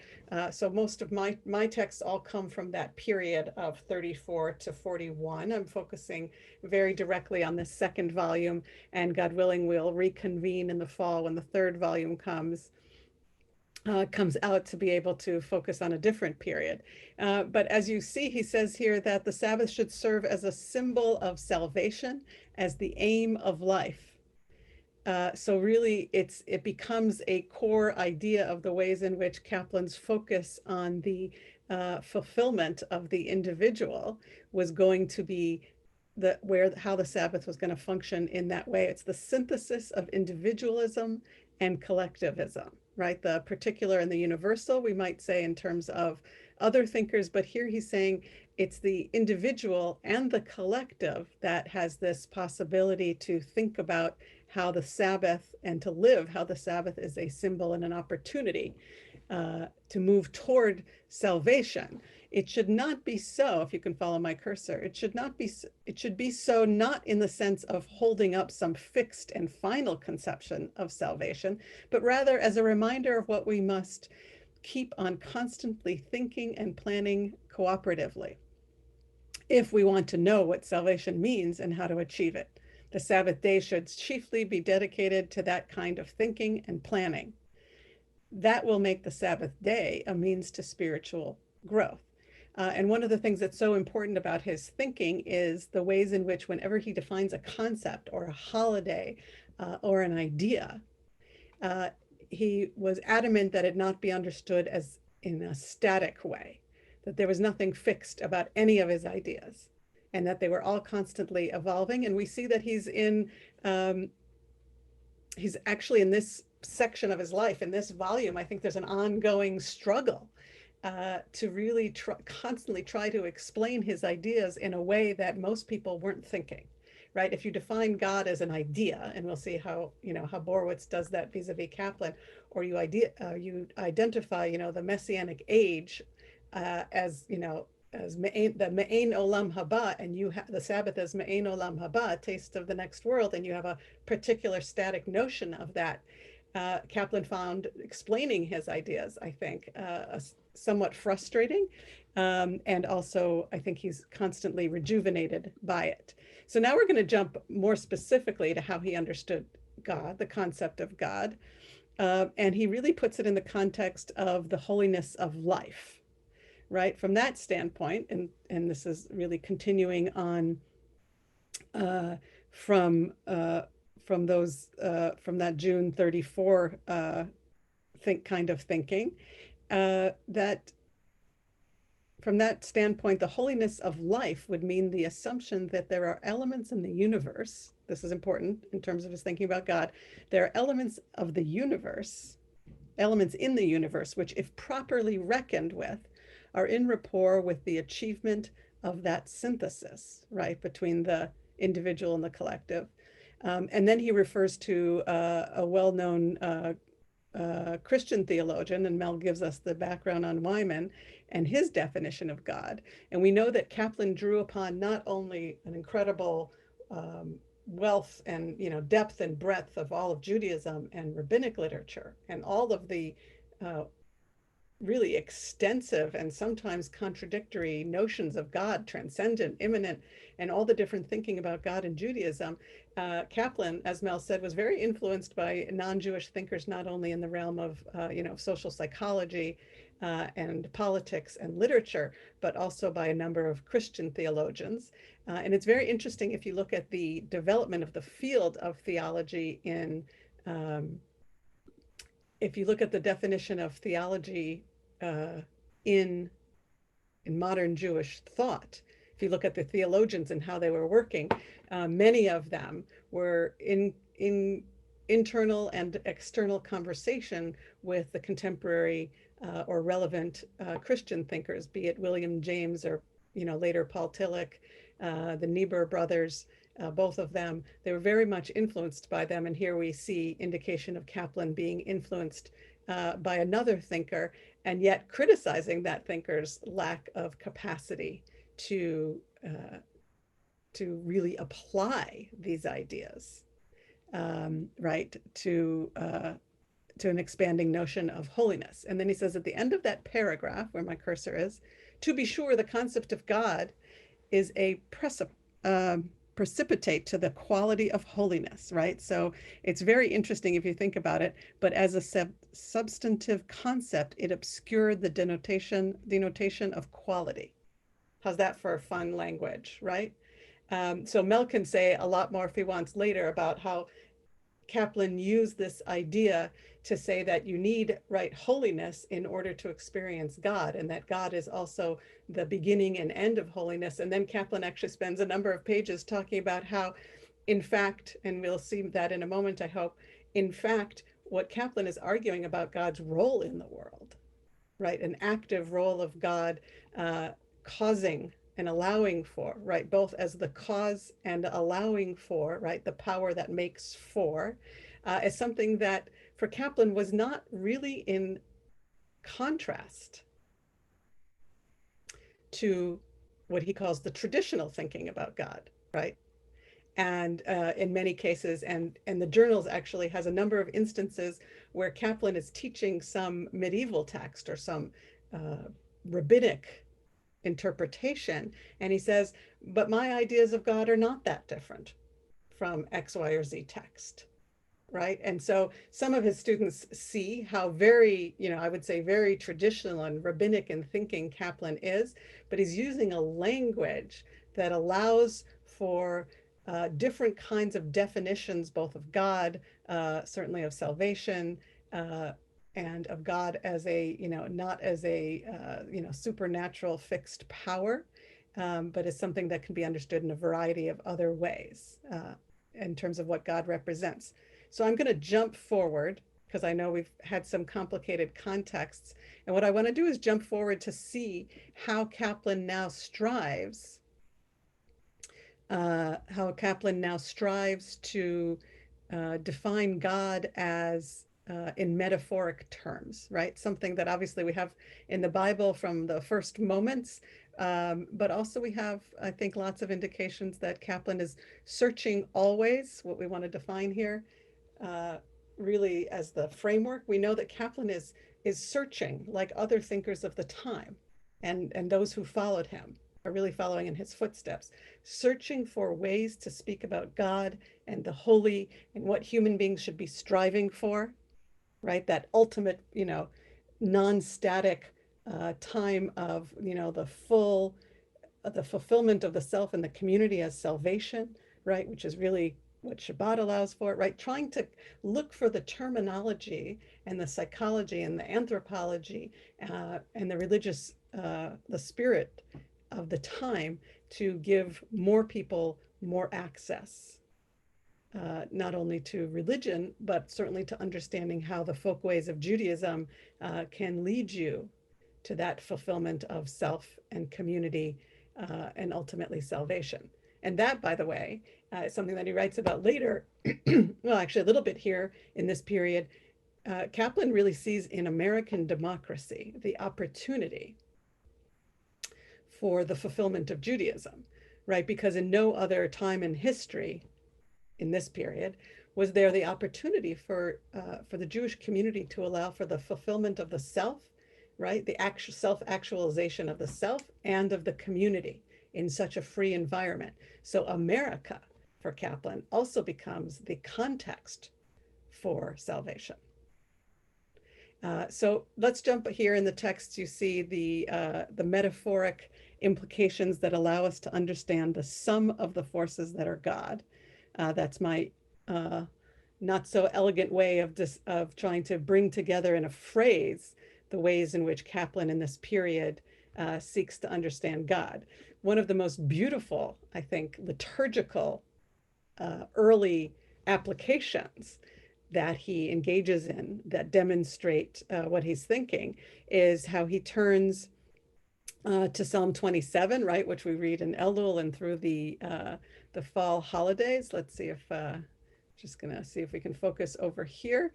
So most of my texts all come from that period of 34 to 41. I'm focusing very directly on the second volume, and God willing, we'll reconvene in the fall when the third volume comes out to be able to focus on a different period. But as you see, he says here that the Sabbath should serve as a symbol of salvation, as the aim of life. So really, it becomes a core idea of the ways in which Kaplan's focus on the fulfillment of the individual was going to be how the Sabbath was going to function in that way. It's the synthesis of individualism and collectivism, right? The particular and the universal, we might say in terms of other thinkers, but here he's saying it's the individual and the collective that has this possibility to think about how the Sabbath and to live how the Sabbath is a symbol and an opportunity to move toward salvation. It should not be so, if you can follow my cursor, it should be so not in the sense of holding up some fixed and final conception of salvation, but rather as a reminder of what we must keep on constantly thinking and planning cooperatively if we want to know what salvation means and how to achieve it. The Sabbath day should chiefly be dedicated to that kind of thinking and planning. That will make the Sabbath day a means to spiritual growth. And one of the things that's so important about his thinking is the ways in which whenever he defines a concept or a holiday or an idea, he was adamant that it not be understood as in a static way, that there was nothing fixed about any of his ideas, and that they were all constantly evolving. And we see that he's actually in this section of his life, in this volume, I think there's an ongoing struggle to really constantly try to explain his ideas in a way that most people weren't thinking, right? If you define God as an idea, and we'll see how Borowitz does that vis-a-vis Kaplan, or you identify, the Messianic age as the Me'ein Olam Haba, and you have the Sabbath as Me'ein Olam Haba, taste of the next world, and you have a particular static notion of that. Kaplan found explaining his ideas, I think, somewhat frustrating, and also I think he's constantly rejuvenated by it. So now we're going to jump more specifically to how he understood God, the concept of God, and he really puts it in the context of the holiness of life. Right, from that standpoint, and this is really continuing on from that June 34 kind of thinking, that from that standpoint, the holiness of life would mean the assumption that there are elements in the universe. This is important in terms of his thinking about God. There are elements of the universe, elements in the universe, which, if properly reckoned with, are in rapport with the achievement of that synthesis, right, between the individual and the collective. And then he refers to a well-known Christian theologian, and Mel gives us the background on Wyman and his definition of God. And we know that Kaplan drew upon not only an incredible wealth and depth and breadth of all of Judaism and rabbinic literature and all of the really extensive and sometimes contradictory notions of God, transcendent, immanent, and all the different thinking about God in Judaism. Kaplan, as Mel said, was very influenced by non-Jewish thinkers, not only in the realm of social psychology and politics and literature, but also by a number of Christian theologians. And it's very interesting if you look at the development of the field of theology if you look at the definition of theology in modern Jewish thought, if you look at the theologians and how they were working, many of them were in internal and external conversation with the contemporary or relevant Christian thinkers, be it William James or later Paul Tillich, the Niebuhr brothers. Both of them, they were very much influenced by them. And here we see indication of Kaplan being influenced by another thinker, and yet criticizing that thinker's lack of capacity to really apply these ideas, right, to an expanding notion of holiness. And then he says at the end of that paragraph, where my cursor is, to be sure, the concept of God is a precipitate to the quality of holiness, right? So it's very interesting if you think about it, but as a substantive concept, it obscured the denotation of quality. How's that for fun language, right? So Mel can say a lot more if he wants later about how Kaplan used this idea to say that you need right holiness in order to experience God, and that God is also the beginning and end of holiness. And then Kaplan actually spends a number of pages talking about how, in fact, and we'll see that in a moment, I hope, in fact, what Kaplan is arguing about God's role in the world, right? An active role of God causing and allowing for, right? Both as the cause and allowing for, right? The power that makes for, is something that for Kaplan was not really in contrast to what he calls the traditional thinking about God, right? And in many cases, and the journals actually has a number of instances where Kaplan is teaching some medieval text or some rabbinic interpretation, and he says, but my ideas of God are not that different from X, Y, or Z text, right? And so some of his students see how very, I would say very traditional and rabbinic in thinking Kaplan is, but he's using a language that allows for different kinds of definitions, both of God, certainly of salvation, and of God as a, not as a, supernatural fixed power, but as something that can be understood in a variety of other ways in terms of what God represents. So I'm going to jump forward because I know we've had some complicated contexts. And what I want to do is jump forward to see how Kaplan now strives to define God as in metaphoric terms, right? Something that obviously we have in the Bible from the first moments, but also we have, I think, lots of indications that Kaplan is searching always, what we want to define here, really as the framework. We know that Kaplan is searching like other thinkers of the time, and those who followed him are really following in his footsteps, searching for ways to speak about God and the holy and what human beings should be striving for, right? That ultimate, non-static time of, the fulfillment of the self and the community as salvation, right? Which is really what Shabbat allows for, right? Trying to look for the terminology and the psychology and the anthropology and the religious, the spirit of the time to give more people more access, not only to religion, but certainly to understanding how the folk ways of Judaism can lead you to that fulfillment of self and community and ultimately salvation. And that, by the way, is something that he writes about later, well, actually a little bit here in this period. Kaplan really sees in American democracy the opportunity for the fulfillment of Judaism, right? Because in no other time in history in this period was there the opportunity for the Jewish community to allow for the fulfillment of the self right? The actual self-actualization of the self and of the community in such a free environment. So America, for Kaplan, also becomes the context for salvation. So let's jump here in the text. You see the metaphoric implications that allow us to understand the sum of the forces that are God. That's my not so elegant way of trying to bring together in a phrase the ways in which Kaplan in this period seeks to understand God. One of the most beautiful, I think, liturgical early applications that he engages in that demonstrate what he's thinking is how he turns to Psalm 27, right, which we read in Elul and through the fall holidays. Let's see if just gonna see if we can focus over here,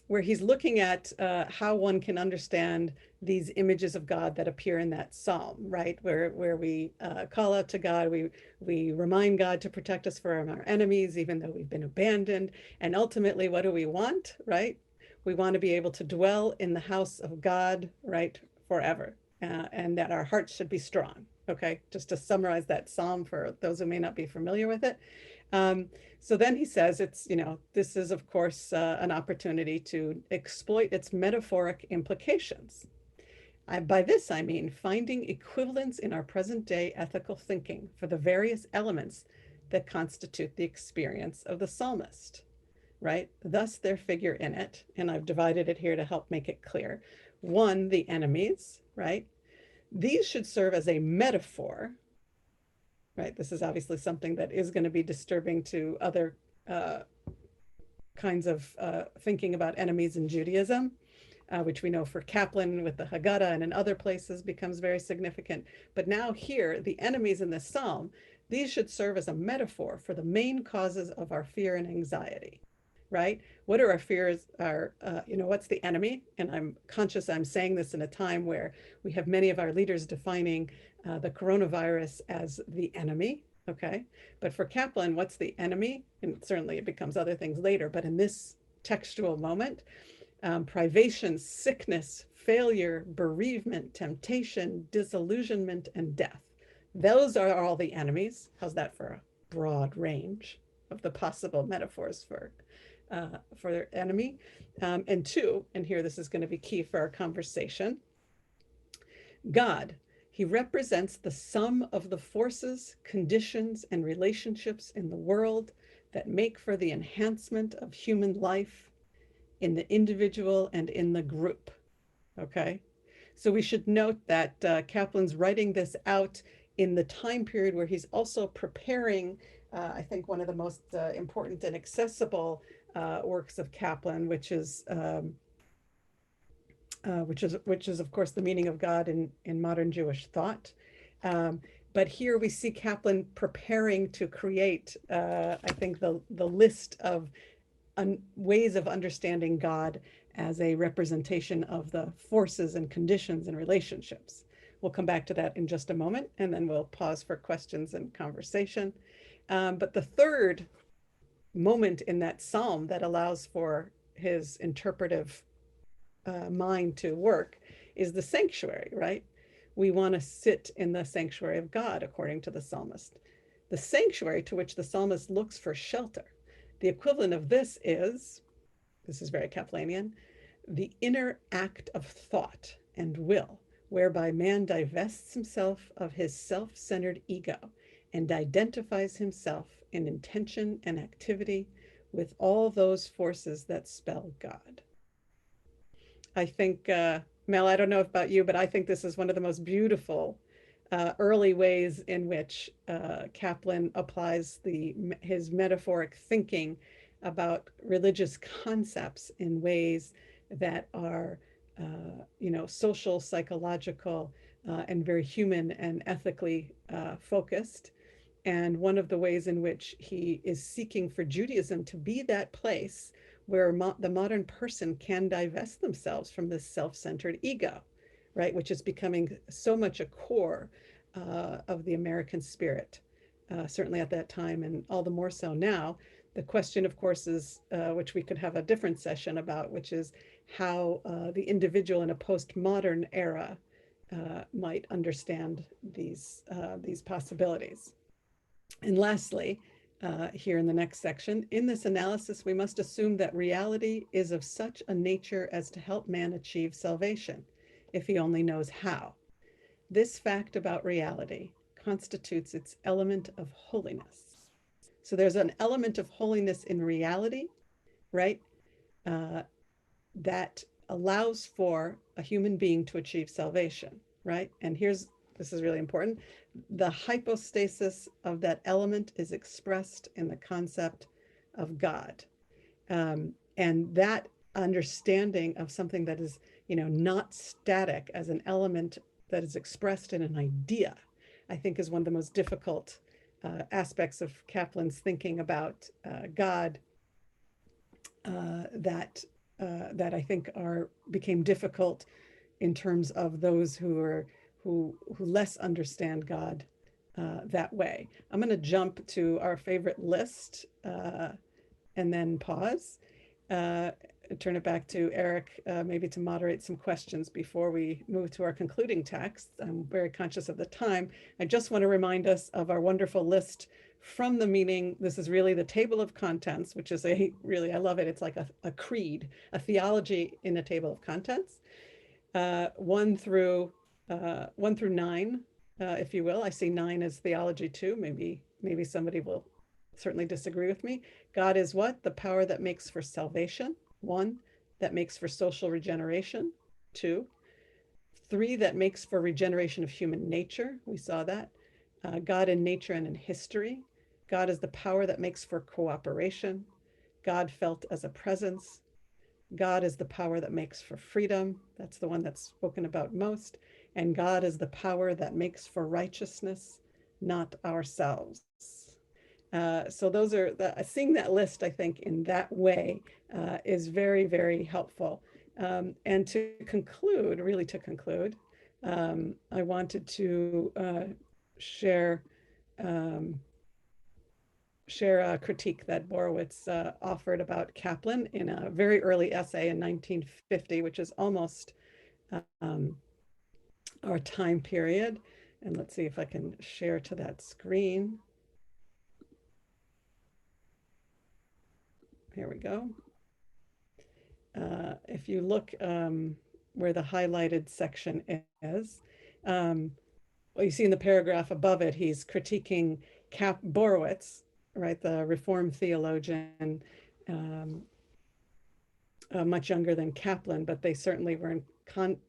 where he's looking at how one can understand these images of God that appear in that psalm, right? Where we call out to God, we remind God to protect us from our enemies, even though we've been abandoned. And ultimately, what do we want, right? We want to be able to dwell in the house of God, right, forever, and that our hearts should be strong. Okay, just to summarize that psalm for those who may not be familiar with it. So then he says it's, this is, of course, an opportunity to exploit its metaphoric implications. By this, I mean finding equivalence in our present day ethical thinking for the various elements that constitute the experience of the psalmist, right? Thus their figure in it, and I've divided it here to help make it clear. One, the enemies, right? These should serve as a metaphor, right? This is obviously something that is going to be disturbing to other kinds of thinking about enemies in Judaism, which we know for Kaplan with the Haggadah and in other places becomes very significant. But now here, the enemies in this psalm, these should serve as a metaphor for the main causes of our fear and anxiety, right? What are our fears? What's the enemy? And I'm conscious I'm saying this in a time where we have many of our leaders defining the coronavirus as the enemy, okay? But for Kaplan, what's the enemy? And certainly it becomes other things later, but in this textual moment, privation, sickness, failure, bereavement, temptation, disillusionment, and death. Those are all the enemies. How's that for a broad range of the possible metaphors for their enemy? And two, and here this is going to be key for our conversation, God. He represents the sum of the forces, conditions, and relationships in the world that make for the enhancement of human life in the individual and in the group, okay? So we should note that Kaplan's writing this out in the time period where he's also preparing, I think, one of the most important and accessible works of Kaplan, which is of course the meaning of God in modern Jewish thought. But here we see Kaplan preparing to create, I think, the list of ways of understanding God as a representation of the forces and conditions and relationships. We'll come back to that in just a moment, and then we'll pause for questions and conversation. But the third moment in that psalm that allows for his interpretive mind to work is the sanctuary, right? We want to sit in the sanctuary of God, according to the psalmist. The sanctuary to which the psalmist looks for shelter. The equivalent of this is very Kaplanian, the inner act of thought and will, whereby man divests himself of his self-centered ego and identifies himself in intention and activity with all those forces that spell God. I think, Mel, I don't know about you, but I think this is one of the most beautiful early ways in which Kaplan applies his metaphoric thinking about religious concepts in ways that are, social, psychological, and very human and ethically focused. And one of the ways in which he is seeking for Judaism to be that place where the modern person can divest themselves from this self-centered ego, right, which is becoming so much a core of the American spirit certainly at that time, and all the more so now. The question, of course, is, which we could have a different session about, which is how the individual in a postmodern era might understand these possibilities. And lastly, here in the next section, in this analysis, we must assume that reality is of such a nature as to help man achieve salvation, if he only knows how. This fact about reality constitutes its element of holiness. So there's an element of holiness in reality, right? That allows for a human being to achieve salvation, right? And this is really important. The hypostasis of that element is expressed in the concept of God. And that understanding of something that is, not static as an element that is expressed in an idea, I think is one of the most difficult aspects of Kaplan's thinking about God that I think became difficult in terms of those who less understand God that way. I'm going to jump to our favorite list and then pause. Turn it back to Eric, maybe to moderate some questions before we move to our concluding text. I'm very conscious of the time. I just want to remind us of our wonderful list from the meeting. This is really the table of contents, which is I love it. It's like a creed, a theology in a table of contents. 1 through 9, if you will. I see 9 as theology too. Maybe somebody will certainly disagree with me. God is what? The power that makes for salvation. 1, that makes for social regeneration. 2, 3, that makes for regeneration of human nature. We saw that. God in nature and in history. God is the power that makes for cooperation. God felt as a presence. God is the power that makes for freedom. That's the one that's spoken about most. And God is the power that makes for righteousness, not ourselves. So those are seeing that list, I think, in that way is very, very helpful. And to conclude, I wanted to share a critique that Borowitz offered about Kaplan in a very early essay in 1950, which is almost our time period. And let's see if I can share to that screen. Here we go. If you look where the highlighted section is, well, you see in the paragraph above it, he's critiquing Borowitz, right, the Reformed theologian, much younger than Kaplan, but they certainly were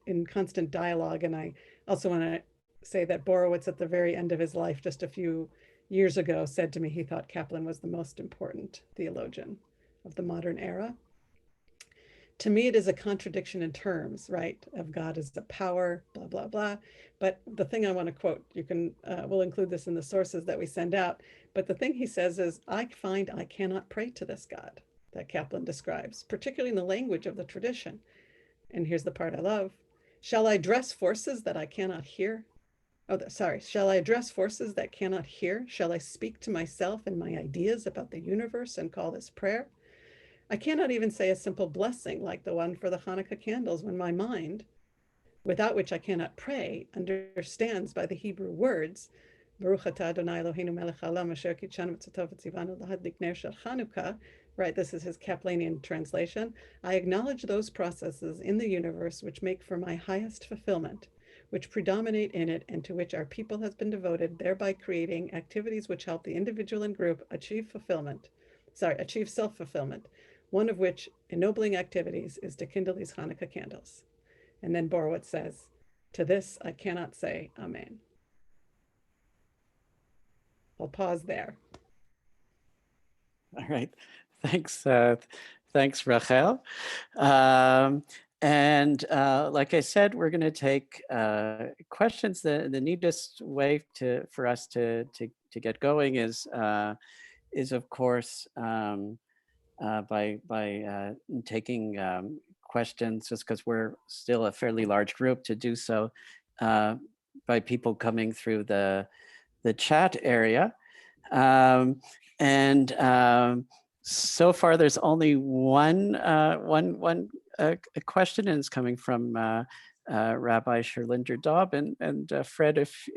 in constant dialogue. And I also want to say that Borowitz, at the very end of his life, just a few years ago, said to me he thought Kaplan was the most important theologian of the modern era. To me, it is a contradiction in terms, right, of God as the power, blah, blah, blah. But the thing I want to quote, we'll include this in the sources that we send out. But the thing he says is, I find I cannot pray to this God that Kaplan describes, particularly in the language of the tradition. And here's the part I love. Shall I address forces that I cannot hear? Shall I address forces that cannot hear? Shall I speak to myself and my ideas about the universe and call this prayer? I cannot even say a simple blessing like the one for the Hanukkah candles when my mind, without which I cannot pray, understands by the Hebrew words, Baruch atah Adonai Eloheinu melech haolam asher kitshanu v'tzatav v'tzivanu lahadlik ner shel Hanukkah, right, this is his Kaplanian translation. I acknowledge those processes in the universe which make for my highest fulfillment, which predominate in it and to which our people has been devoted, thereby creating activities which help the individual and group achieve self-fulfillment. One of which ennobling activities is to kindle these Hanukkah candles. And then Borowitz says, to this I cannot say Amen. I'll pause there.
All right, thanks Rachel. And like I said, we're going to take questions. The neatest way for us to get going is of course by taking questions, just because we're still a fairly large group, to do so by people coming through the chat area. So far, there's only one question, and it's coming from Rabbi Sherlinder Daub. And Fred, if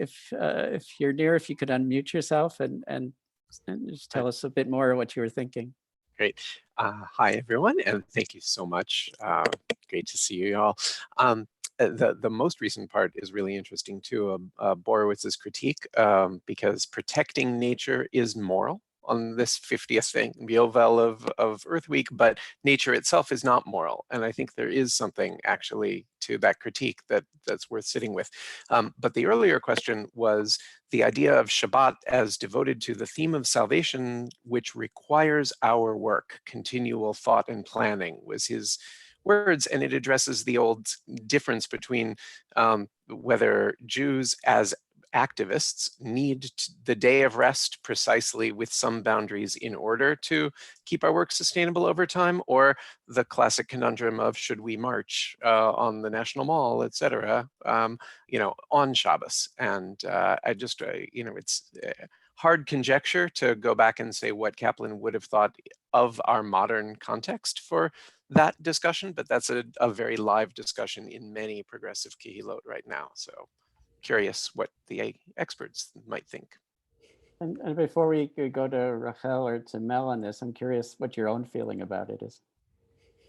you're near, if you could unmute yourself and just tell us a bit more of what you were thinking.
Great. Hi, everyone, and thank you so much. Great to see you all. The most recent part is really interesting too, Borowitz's critique, because protecting nature is moral on this 50th thing, Yovel of Earth Week, but nature itself is not moral. And I think there is something actually to that critique that's worth sitting with. But the earlier question was the idea of Shabbat as devoted to the theme of salvation, which requires our work, continual thought and planning, was his words, and it addresses the old difference between whether Jews as activists need the day of rest precisely with some boundaries in order to keep our work sustainable over time, or the classic conundrum of should we march on the National Mall, etc., on Shabbos. And I just, it's hard conjecture to go back and say what Kaplan would have thought of our modern context for that discussion, but that's a very live discussion in many progressive kehilot right now. So curious what the experts might think.
And before we go to Rachel or to Mel on this, I'm curious what your own feeling about it is.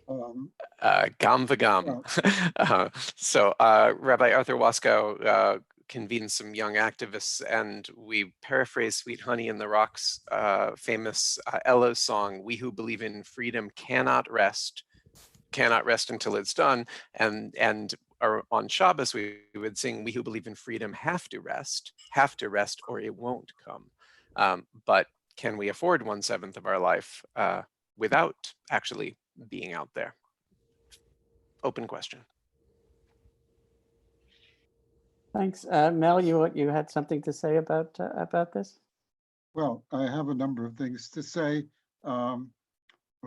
Gam v'gam. So Rabbi Arthur Waskow convened some young activists, and we paraphrased Sweet Honey in the Rock's famous Ella song, "We who believe in freedom cannot rest until it's done." And on Shabbos, we would sing, "We who believe in freedom have to rest or it won't come." But can we afford 1/7 of our life without actually being out there? Open question.
Thanks. Mel, you had something to say about this?
Well, I have a number of things to say.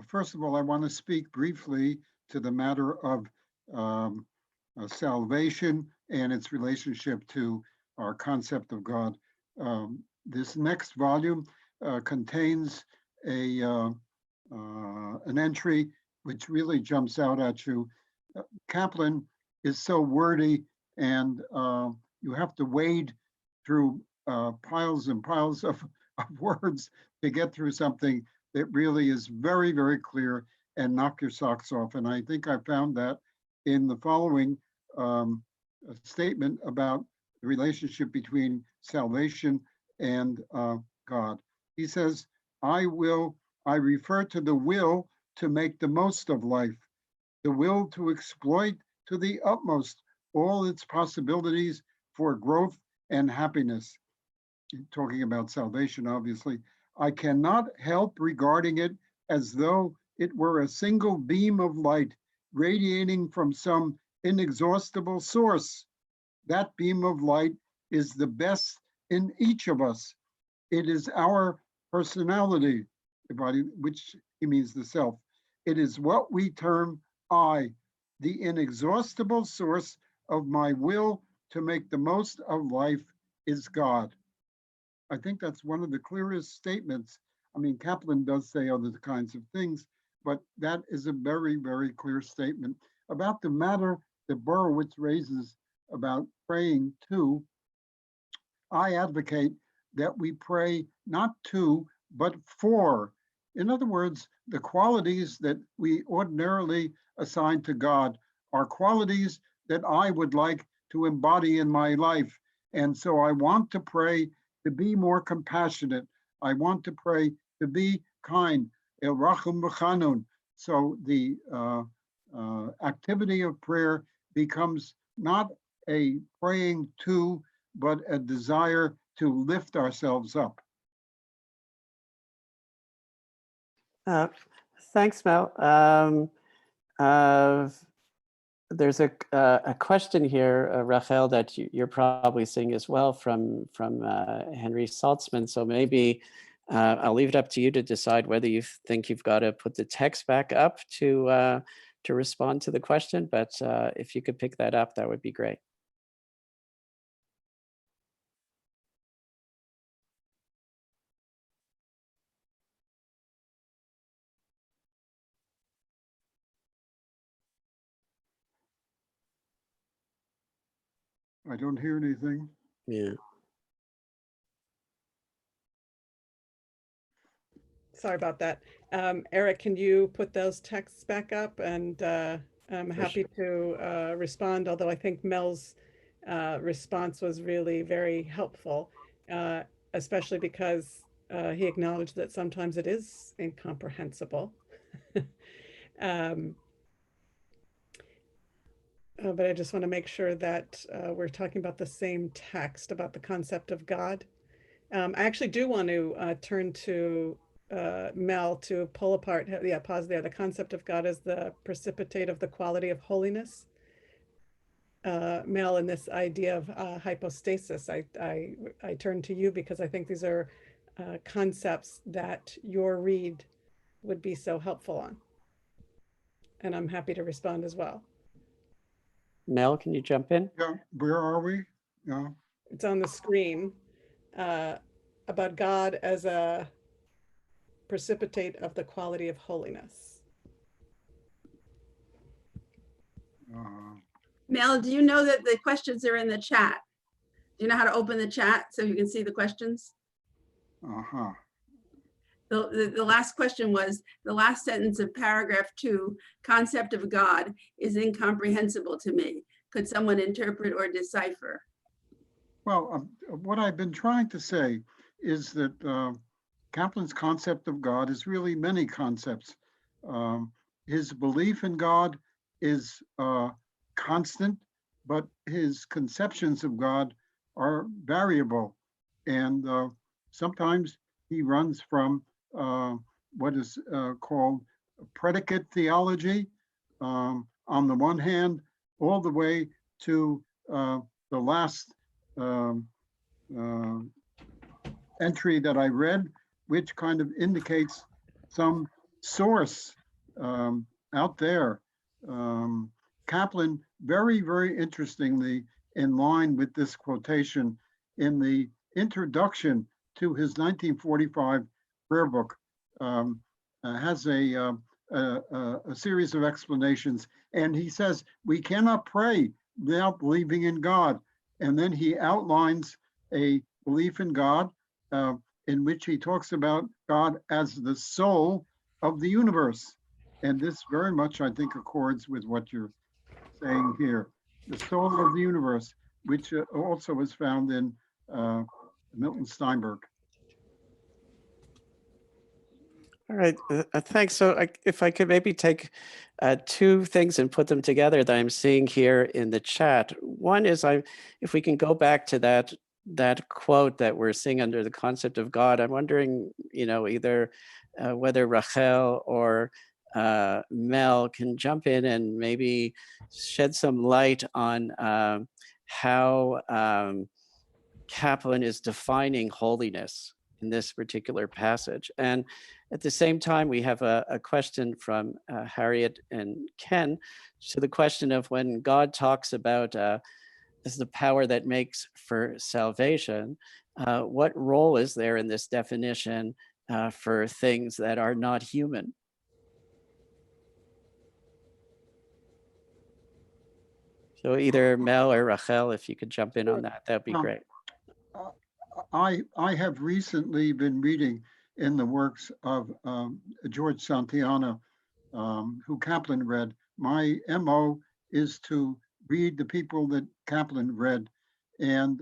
First of all, I want to speak briefly to the matter of salvation and its relationship to our concept of God. This next volume contains an entry which really jumps out at you. Kaplan is so wordy, and you have to wade through piles and piles of words to get through something that really is very, very clear and knock your socks off. And I think I found that in the following statement about the relationship between salvation and God. He says, I refer to the will to make the most of life, the will to exploit to the utmost all its possibilities for growth and happiness. Talking about salvation, obviously. I cannot help regarding it as though it were a single beam of light radiating from some inexhaustible source. That beam of light is the best in each of us. It is our personality, the body, which he means the self. It is what we term I, the inexhaustible source of my will to make the most of life is God. I think that's one of the clearest statements. I mean, Kaplan does say other kinds of things, but that is a very, very clear statement. About the matter that Borowitz raises about praying to, I advocate that we pray not to, but for. In other words, the qualities that we ordinarily assign to God are qualities that I would like to embody in my life. And so I want to pray to be more compassionate. I want to pray to be kind. El Rachum B'Chanun. So the activity of prayer becomes not a praying to, but a desire to lift ourselves up.
Thanks, Mel. There's a question here, Rachel, that you're probably seeing as well from Henry Saltzman. So maybe I'll leave it up to you to decide whether you think you've got to put the text back up to respond to the question. But if you could pick that up, that would be great.
I don't hear anything.
Yeah.
Sorry about that. Eric, can you put those texts back up? And I'm happy to respond, although I think Mel's response was really very helpful, especially because he acknowledged that sometimes it is incomprehensible. But I just want to make sure that we're talking about the same text about the concept of God. I actually do want to turn to Mel to pull apart, yeah, pause there. The concept of God is the precipitate of the quality of holiness. Mel, in this idea of hypostasis, I turn to you because I think these are concepts that your read would be so helpful on. And I'm happy to respond as well.
Mel, can you jump in?
Yeah, where are we? Yeah.
It's on the screen about God as a precipitate of the quality of holiness.
Mel, do you know that the questions are in the chat? Do you know how to open the chat so you can see the questions?
Uh-huh.
The last question was, the last sentence of paragraph 2, concept of God is incomprehensible to me. Could someone interpret or decipher?
Well, what I've been trying to say is that Kaplan's concept of God is really many concepts. His belief in God is constant, but his conceptions of God are variable. And sometimes he runs from what is called predicate theology on the one hand, all the way to the last entry that I read, which kind of indicates some source out there. Kaplan, very, very interestingly, in line with this quotation in the introduction to his 1945 prayer book, has a series of explanations. And he says, we cannot pray without believing in God. And then he outlines a belief in God in which he talks about God as the soul of the universe. And this very much, I think, accords with what you're saying here. The soul of the universe, which also is found in Milton Steinberg.
All right, thanks. So if I could maybe take two things and put them together that I'm seeing here in the chat. One is if we can go back to that quote that we're seeing under the concept of God, I'm wondering, either whether Rachel or Mel can jump in and maybe shed some light on how Kaplan is defining holiness in this particular passage. And at the same time, we have a question from Harriet and Ken to the question of when God talks about as the power that makes for salvation, what role is there in this definition for things that are not human? So either Mel or Rachel, if you could jump in on that, that'd be great.
I have recently been reading in the works of George Santayana, who Kaplan read. My MO is to read the people that Kaplan read. And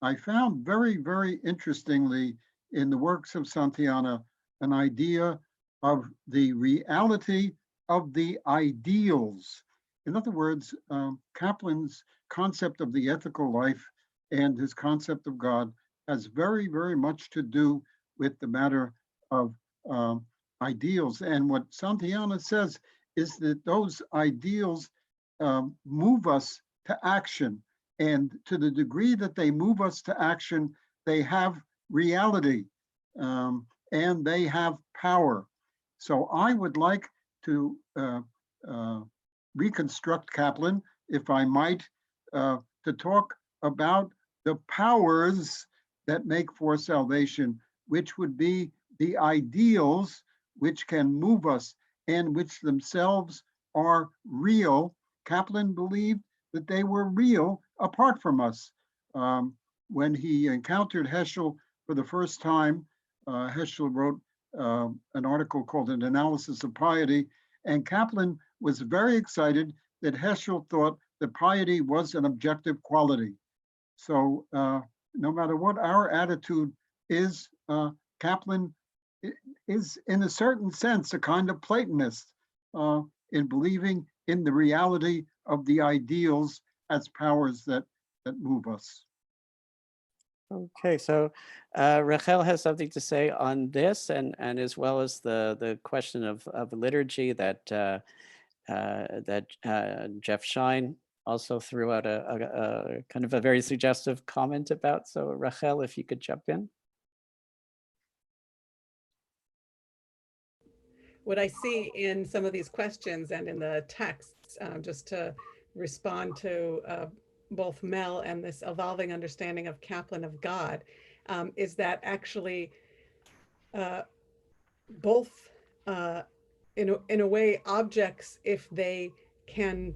I found very, very interestingly in the works of Santayana, an idea of the reality of the ideals. In other words, Kaplan's concept of the ethical life and his concept of God has very, very much to do with the matter of ideals. And what Santayana says is that those ideals move us to action. And to the degree that they move us to action, they have reality and they have power. So I would like to reconstruct Kaplan, if I might, to talk about the powers that make for salvation, which would be the ideals which can move us and which themselves are real. Kaplan believed that they were real apart from us. When he encountered Heschel for the first time, Heschel wrote an article called An Analysis of Piety, and Kaplan was very excited that Heschel thought that piety was an objective quality. So no matter what our attitude is, Kaplan is in a certain sense a kind of Platonist in believing in the reality of the ideals as powers that move us.
Okay, so Rachel has something to say on this, and as well as the question of liturgy that Jeff Shine also threw out a kind of a very suggestive comment about. So Rachel, if you could jump in.
What I see in some of these questions and in the texts, just to respond to both Mel and this evolving understanding of Kaplan of God, is that actually both, in a way, objects, if they can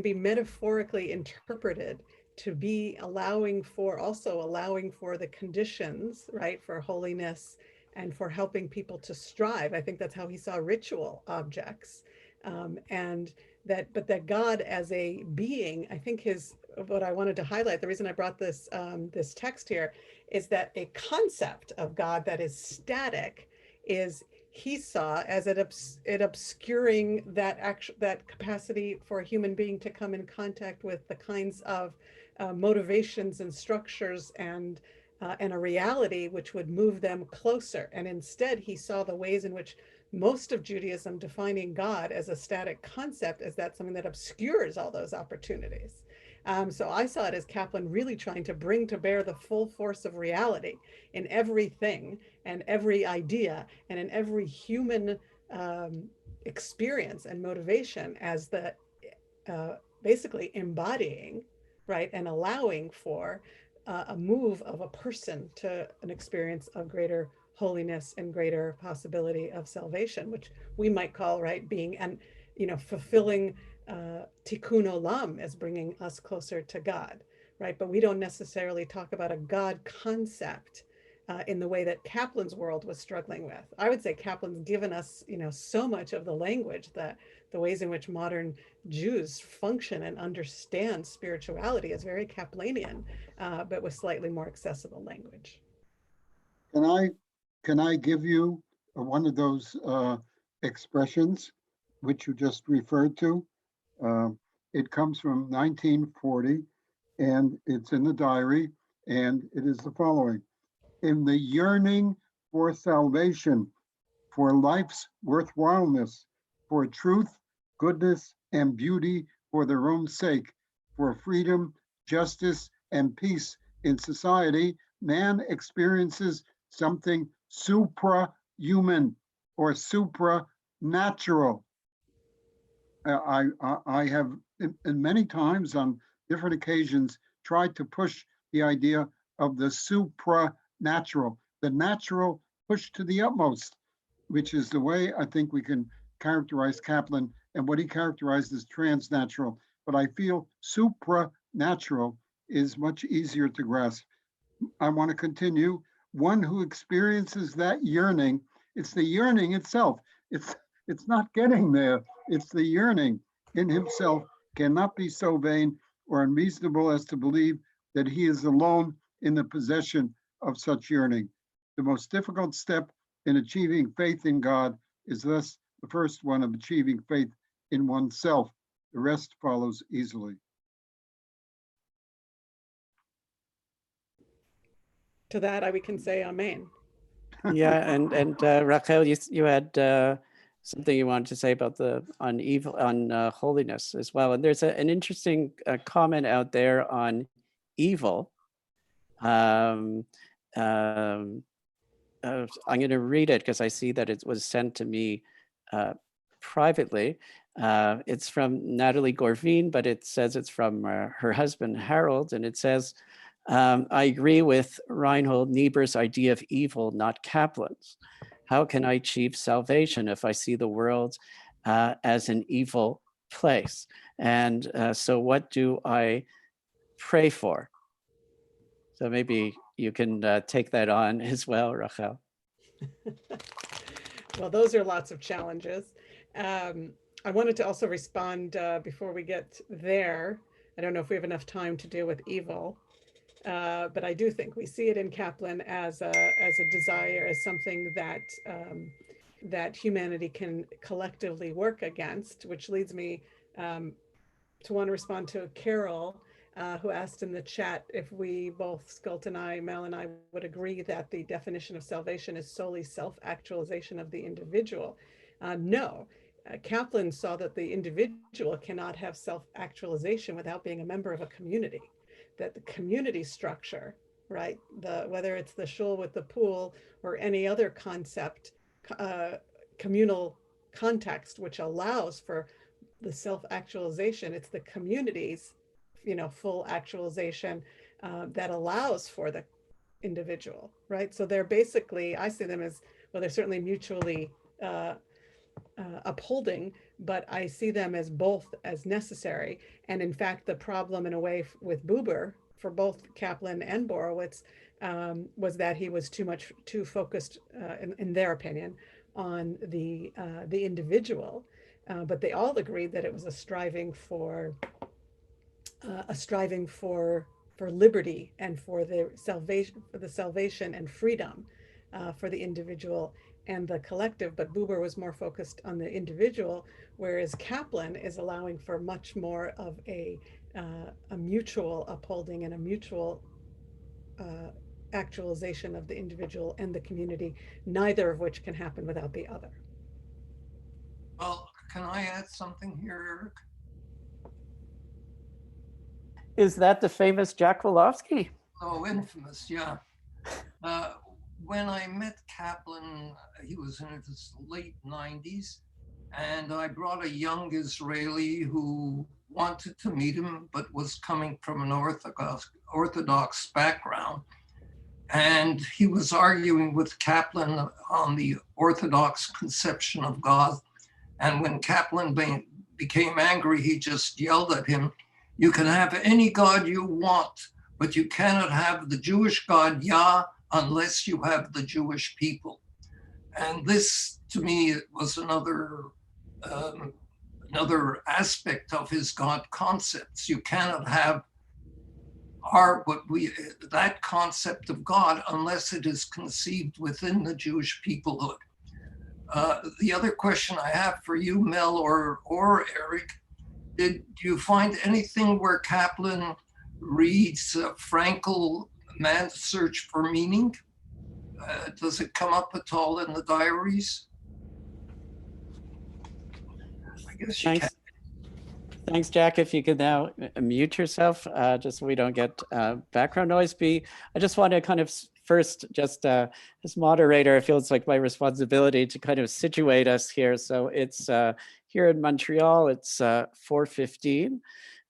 be metaphorically interpreted to be allowing for the conditions, right, for holiness and for helping people to strive. I think that's how he saw ritual objects. But that God as a being, I think what I wanted to highlight, the reason I brought this this text here, is that a concept of God that is static is, he saw as it obscuring that capacity for a human being to come in contact with the kinds of motivations and structures and a reality which would move them closer. And instead, he saw the ways in which most of Judaism defining God as a static concept as that something that obscures all those opportunities. So I saw it as Kaplan really trying to bring to bear the full force of reality in everything and every idea and in every human experience and motivation as the basically embodying, right, and allowing for a move of a person to an experience of greater holiness and greater possibility of salvation, which we might call, right, being and, fulfilling tikkun olam as bringing us closer to God, right? But we don't necessarily talk about a God concept in the way that Kaplan's world was struggling with. I would say Kaplan's given us, so much of the language, that the ways in which modern Jews function and understand spirituality is very Kaplanian, but with slightly more accessible language.
Can I give you one of those expressions which you just referred to? It comes from 1940, and it's in the diary, and it is the following: in the yearning for salvation, for life's worthwhileness, for truth, goodness, and beauty for their own sake, for freedom, justice, and peace in society, man experiences something suprahuman or supranatural. I have in many times on different occasions tried to push the idea of the supranatural, the natural pushed to the utmost, which is the way I think we can characterize Kaplan and what he characterized as transnatural. But I feel supranatural is much easier to grasp. I want to continue. One who experiences that yearning, it's the yearning itself. It's not getting there. It's the yearning in himself cannot be so vain or unreasonable as to believe that he is alone in the possession of such yearning. The most difficult step in achieving faith in God is thus the first one of achieving faith in oneself. The rest follows easily.
To that, we can say amen.
Yeah, and Rachel, you had something you wanted to say about on holiness as well. And there's an interesting comment out there on evil. I'm going to read it because I see that it was sent to me privately. It's from Natalie Gorvine, but it says it's from her husband, Harold, and it says, I agree with Reinhold Niebuhr's idea of evil, not Kaplan's. How can I achieve salvation if I see the world as an evil place. And so what do I pray for? So maybe you can take that on as well, Rachel.
Well, those are lots of challenges. I wanted to also respond before we get there. I don't know if we have enough time to deal with evil, but I do think we see it in Kaplan as a desire, as something that that humanity can collectively work against, which leads me to want to respond to Carol, who asked in the chat if we both, Skult and I, Mel and I, would agree that the definition of salvation is solely self-actualization of the individual. No. Kaplan saw that the individual cannot have self-actualization without being a member of a community, that the community structure, right, whether it's the shul with the pool or any other concept, communal context, which allows for the self-actualization, it's the community's, full actualization that allows for the individual, right? So they're basically, I see them as, well, they're certainly mutually upholding, but I see them as both as necessary. And in fact, the problem in a way with Buber for both Kaplan and Borowitz was that he was too focused, in their opinion, on the individual. But they all agreed that it was a striving for liberty and for the salvation and freedom for the individual and the collective. But Buber was more focused on the individual, whereas Kaplan is allowing for much more of a mutual upholding and a mutual actualization of the individual and the community, neither of which can happen without the other.
Well, can I add something here, Eric?
Is that the famous Jack Wolofsky?
Oh, infamous, yeah. When I met Kaplan, he was in his late 90s, and I brought a young Israeli who wanted to meet him, but was coming from an Orthodox background. And he was arguing with Kaplan on the Orthodox conception of God. And when Kaplan became angry, he just yelled at him, "You can have any God you want, but you cannot have the Jewish God, Yah, unless you have the Jewish people." And this, to me, was another aspect of his God concepts. You cannot have that concept of God unless it is conceived within the Jewish peoplehood. The other question I have for you, Mel or Eric, did you find anything where Kaplan reads Frankel, Man's Search for Meaning? Does it come up at all in the diaries? I guess you can.
Thanks, Jack. If you could now mute yourself, just so we don't get background noise. I just want to kind of first, just as moderator, it feels like my responsibility to kind of situate us here. So it's here in Montreal, it's 4:15.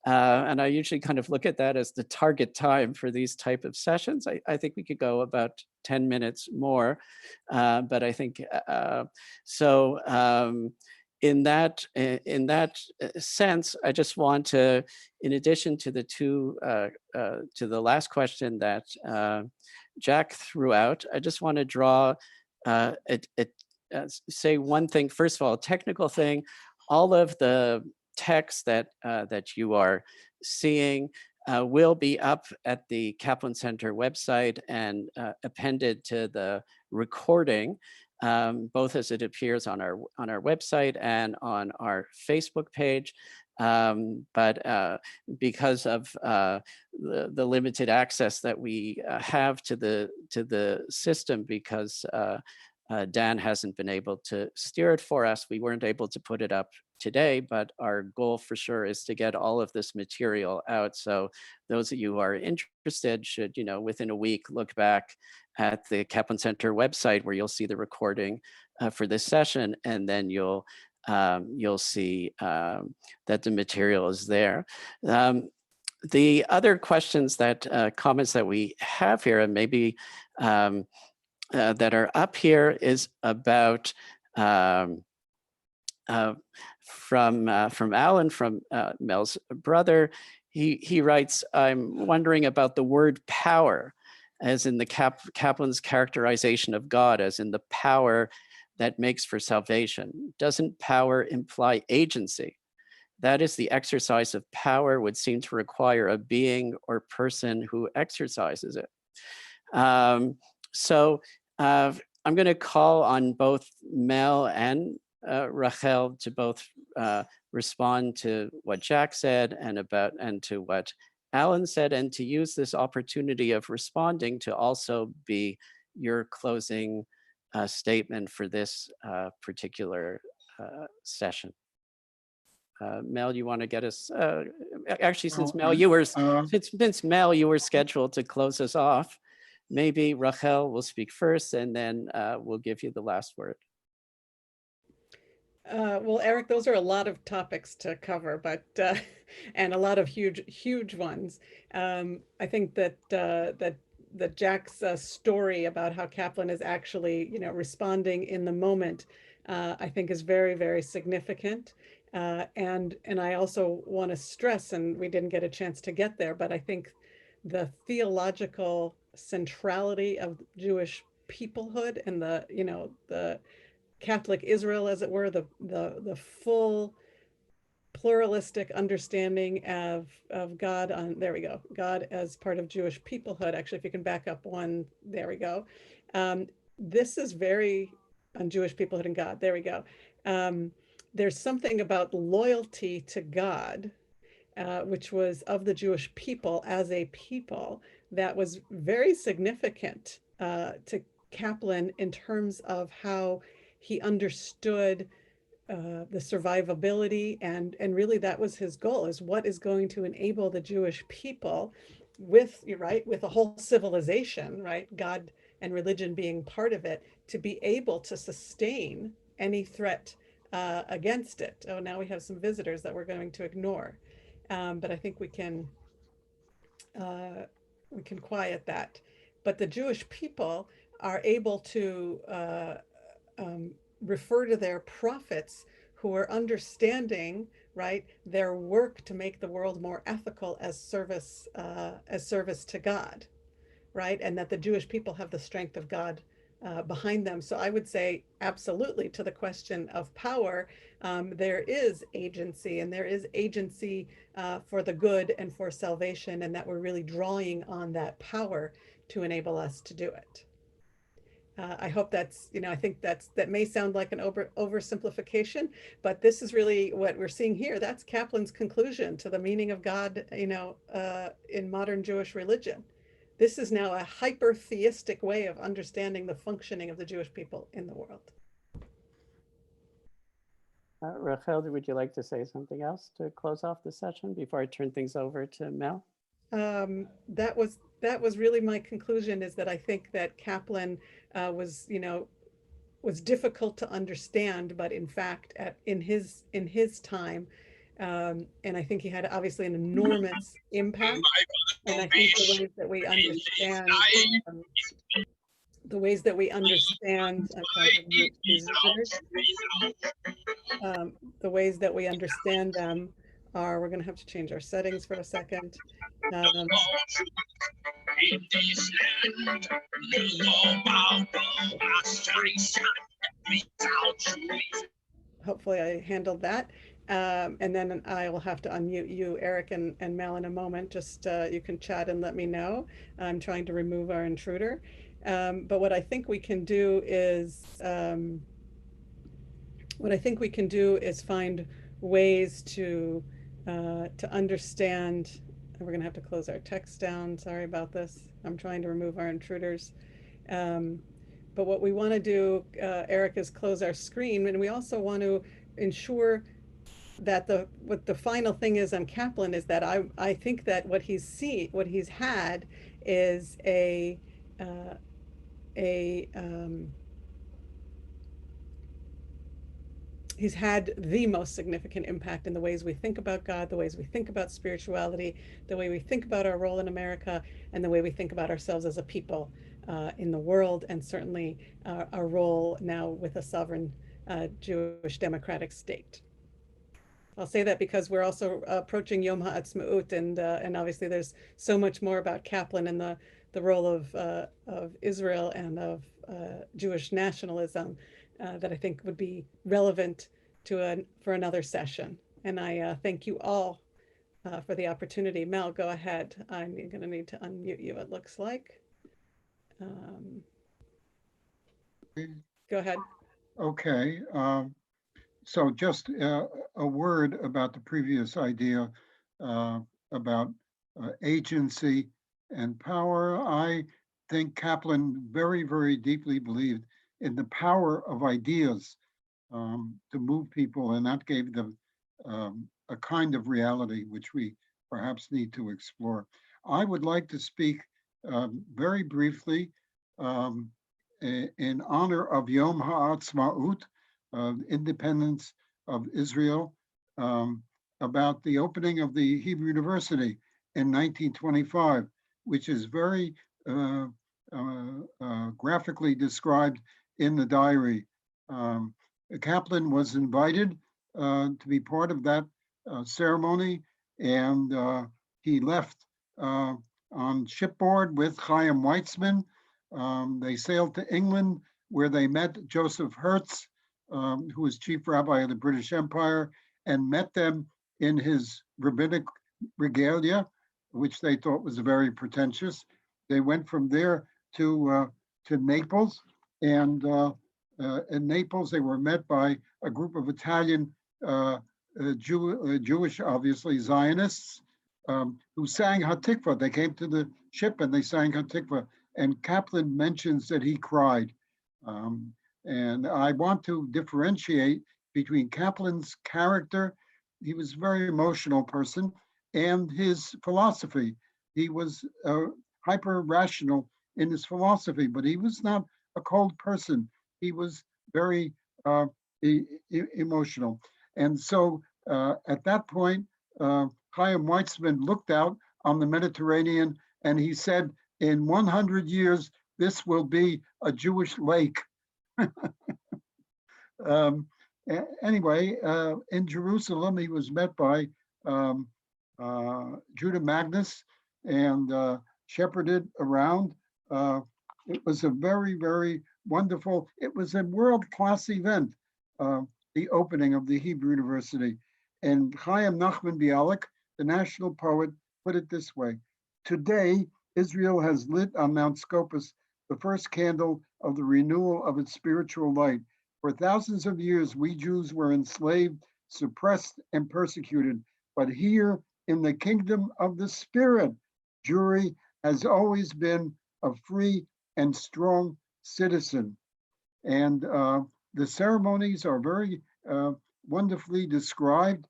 And I usually kind of look at that as the target time for these type of sessions. I think we could go about 10 minutes more, but I think so. In that sense, I just want to, in addition to to the last question that Jack threw out, I just want to draw say one thing. First of all, a technical thing. All of the text that you are seeing will be up at the Kaplan Center website and appended to the recording, both as it appears on our website and on our Facebook page. But because of the limited access that we have to the system, because Dan hasn't been able to steer it for us, we weren't able to put it up today, but our goal for sure is to get all of this material out. So those of you who are interested should, within a week, look back at the Kaplan Center website where you'll see the recording for this session, and then you'll see that the material is there. The other questions comments that we have here, and maybe that are up here, is about from Alan, from Mel's brother. He writes, I'm wondering about the word power, as in the Kaplan's characterization of God, as in the power that makes for salvation. Doesn't power imply agency? That is, the exercise of power would seem to require a being or person who exercises it. So I'm going to call on both Mel and Rachel to both respond to what Jack said and to what Alan said, and to use this opportunity of responding to also be your closing statement for this particular session. Mel, you want to get us? Actually, since Mel, you were scheduled to close us off, maybe Rachel will speak first, and then we'll give you the last word.
Well, Eric, those are a lot of topics to cover, but and a lot of huge ones. I think that that Jack's story about how Kaplan is actually, responding in the moment, I think is very significant. And I also want to stress, and we didn't get a chance to get there, but I think the theological centrality of Jewish peoplehood and the Catholic Israel, as it were, the full pluralistic understanding of God there we go, God as part of Jewish peoplehood. Actually, if you can back up one, there we go. This is very on Jewish peoplehood and God, there we go. There's something about loyalty to God, which was of the Jewish people as a people, that was very significant to Kaplan in terms of how he understood the survivability, and really that was his goal, is what is going to enable the Jewish people with a whole civilization, right, God and religion being part of it, to be able to sustain any threat against it. Oh, now we have some visitors that we're going to ignore, but I think we can quiet that. But the Jewish people are able to refer to their prophets, who are understanding, right, their work to make the world more ethical as service to God, right, and that the Jewish people have the strength of God behind them. So I would say absolutely to the question of power, there is agency, and there is agency for the good and for salvation, and that we're really drawing on that power to enable us to do it. I hope that's, I think that may sound like an oversimplification, but this is really what we're seeing here. That's Kaplan's conclusion to the meaning of God, in modern Jewish religion. This is now a hyper-theistic way of understanding the functioning of the Jewish people in the world.
Rachel, would you like to say something else to close off the session before I turn things over to Mel?
That was really my conclusion, is that I think that Kaplan was difficult to understand, but in fact, in his time, and I think he had obviously an enormous impact. And I think the ways that we understand, I'm trying to mute these visitors. The ways that we understand them are, we're going to have to change our settings for a second. Hopefully I handled that. And then I will have to unmute you, Eric and Mel, in a moment. Just you can chat and let me know. I'm trying to remove our intruder. But what I think we can do is find ways to understand. We're going to have to close our text down. Sorry about this. I'm trying to remove our intruders. But what we want to do, Eric, is close our screen, and we also want to ensure that what the final thing is on Kaplan is that I think that what he's had is he's had the most significant impact in the ways we think about God, the ways we think about spirituality, the way we think about our role in America, and the way we think about ourselves as a people in the world, and certainly our role now with a sovereign Jewish democratic state. I'll say that because we're also approaching Yom HaAtzmaut, and obviously there's so much more about Kaplan and the role of Israel and of Jewish nationalism that I think would be relevant for another session. And I thank you all for the opportunity. Mel, go ahead. I'm going to need to unmute you, it looks like. Go ahead.
Okay. So just a word about the previous idea about agency and power. I think Kaplan very, very deeply believed in the power of ideas to move people, and that gave them a kind of reality which we perhaps need to explore. I would like to speak very briefly in honor of Yom HaAtzmaut, independence of Israel, about the opening of the Hebrew University in 1925, which is very graphically described in the diary. Kaplan was invited to be part of that ceremony, and he left on shipboard with Chaim Weizmann. They sailed to England, where they met Joseph Hertz, who was chief rabbi of the British Empire, and met them in his rabbinic regalia, which they thought was very pretentious. They went from there to Naples, and in Naples they were met by a group of Italian Jewish, obviously Zionists, who sang Hatikva. They came to the ship and they sang Hatikva, and Kaplan mentions that he cried. And I want to differentiate between Kaplan's character, he was a very emotional person, and his philosophy. He was hyper rational in his philosophy, but he was not a cold person. He was very emotional. And so at that point, Chaim Weizmann looked out on the Mediterranean and he said, in 100 years, this will be a Jewish lake. Anyway, in Jerusalem, he was met by Judah Magnus and shepherded around. It was a very, very wonderful, it was a world-class event, the opening of the Hebrew University. And Chaim Nachman Bialik, the national poet, put it this way: today, Israel has lit on Mount Scopus the first candle of the renewal of its spiritual light. For thousands of years, we Jews were enslaved, suppressed, and persecuted. But here in the kingdom of the Spirit, Jewry has always been a free and strong citizen. And the ceremonies are very wonderfully described.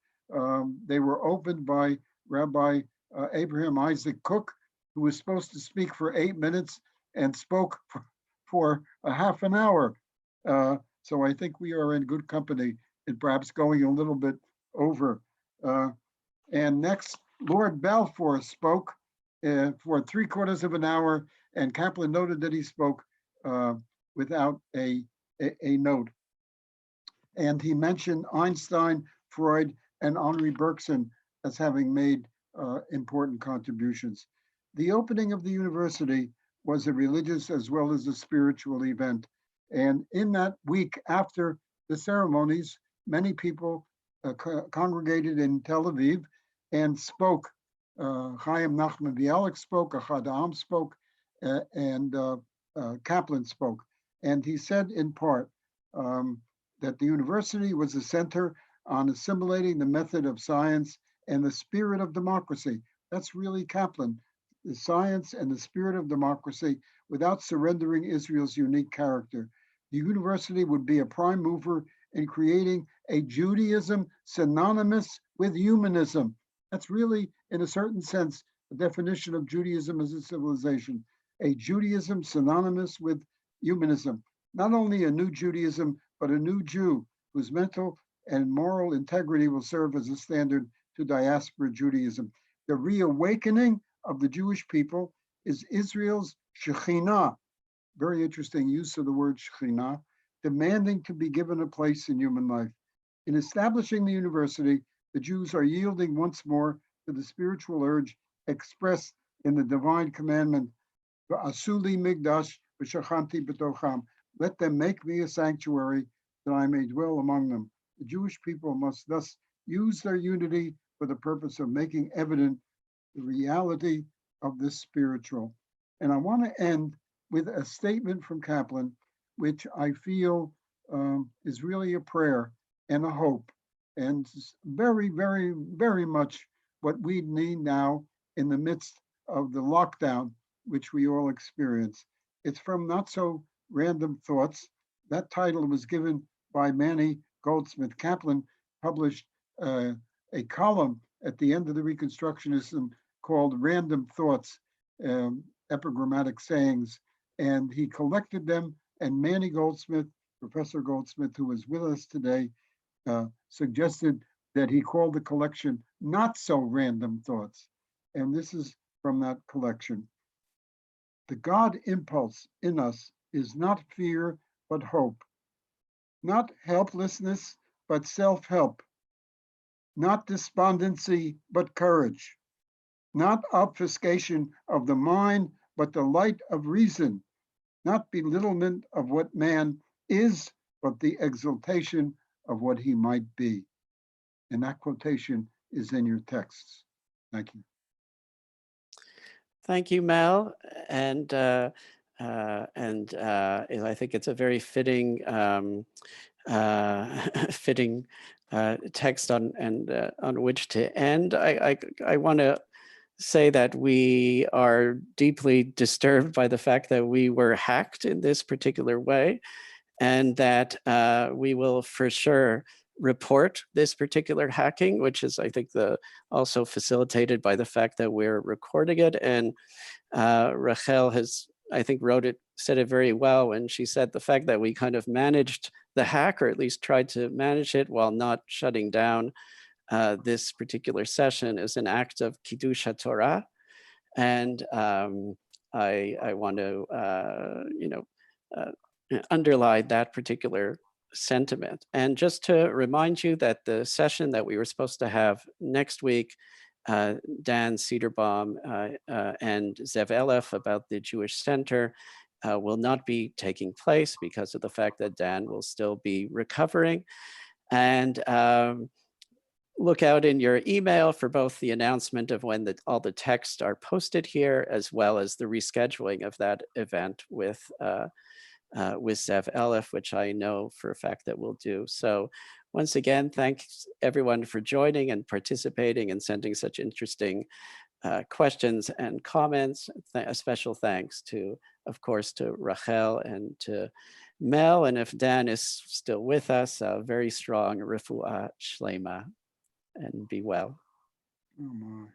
They were opened by Rabbi Abraham Isaac Cook, who was supposed to speak for 8 minutes and spoke for a half an hour. So I think we are in good company and perhaps going a little bit over. And next, Lord Balfour spoke for 3/4 of an hour, and Kaplan noted that he spoke without a note. And he mentioned Einstein, Freud, and Henri Bergson as having made important contributions. The opening of the university was a religious as well as a spiritual event. And in that week after the ceremonies, many people congregated in Tel Aviv and spoke. Chaim Nachman Bialik spoke, Ahad Ha'am spoke, and Kaplan spoke. And he said in part that the university was a center on assimilating the method of science and the spirit of democracy. That's really Kaplan, the science and the spirit of democracy without surrendering Israel's unique character. The university would be a prime mover in creating a Judaism synonymous with humanism. That's really, in a certain sense, the definition of Judaism as a civilization. A Judaism synonymous with humanism. Not only a new Judaism, but a new Jew whose mental and moral integrity will serve as a standard to diaspora Judaism. The reawakening of the Jewish people is Israel's Shekhinah, very interesting use of the word Shekhinah, demanding to be given a place in human life. In establishing the university, the Jews are yielding once more to the spiritual urge expressed in the divine commandment, "Asuli migdash v'shachanti b'tocham." Let them make me a sanctuary that I may dwell among them. The Jewish people must thus use their unity for the purpose of making evident the reality of this spiritual. And I want to end with a statement from Kaplan, which I feel is really a prayer and a hope, and very, very, very much what we need now in the midst of the lockdown, which we all experience. It's from Not So Random Thoughts. That title was given by Manny Goldsmith. Kaplan published a column at the end of the Reconstructionism called Random Thoughts, Epigrammatic Sayings, and he collected them, and Manny Goldsmith, Professor Goldsmith, who is with us today, suggested that he call the collection Not So Random Thoughts. And this is from that collection. The God impulse in us is not fear, but hope. Not helplessness, but self-help. Not despondency, but courage. Not obfuscation of the mind, but the light of reason. Not belittlement of what man is, but the exaltation of what he might be. And that quotation is in your texts. Thank you.
Thank you, Mel. And I think it's a very fitting fitting text on which to end. I want to say that we are deeply disturbed by the fact that we were hacked in this particular way, and that we will for sure report this particular hacking, which is, I think, also facilitated by the fact that we're recording it. And Rachel has, I think, said it very well when she said the fact that we kind of managed the hack, or at least tried to manage it while not shutting down this particular session, is an act of Kiddush HaTorah. And I want to, underline that particular sentiment. And just to remind you that the session that we were supposed to have next week, Dan Cederbaum and Zev Elef about the Jewish Center will not be taking place because of the fact that Dan will still be recovering. And look out in your email for both the announcement of when all the texts are posted here, as well as the rescheduling of that event with Zev Elef, which I know for a fact that we'll do. So once again, thanks everyone for joining and participating and sending such interesting questions and comments. A special thanks to, of course, to Rachel and to Mel. And if Dan is still with us, a very strong refuah shlema, and be well.
Oh my.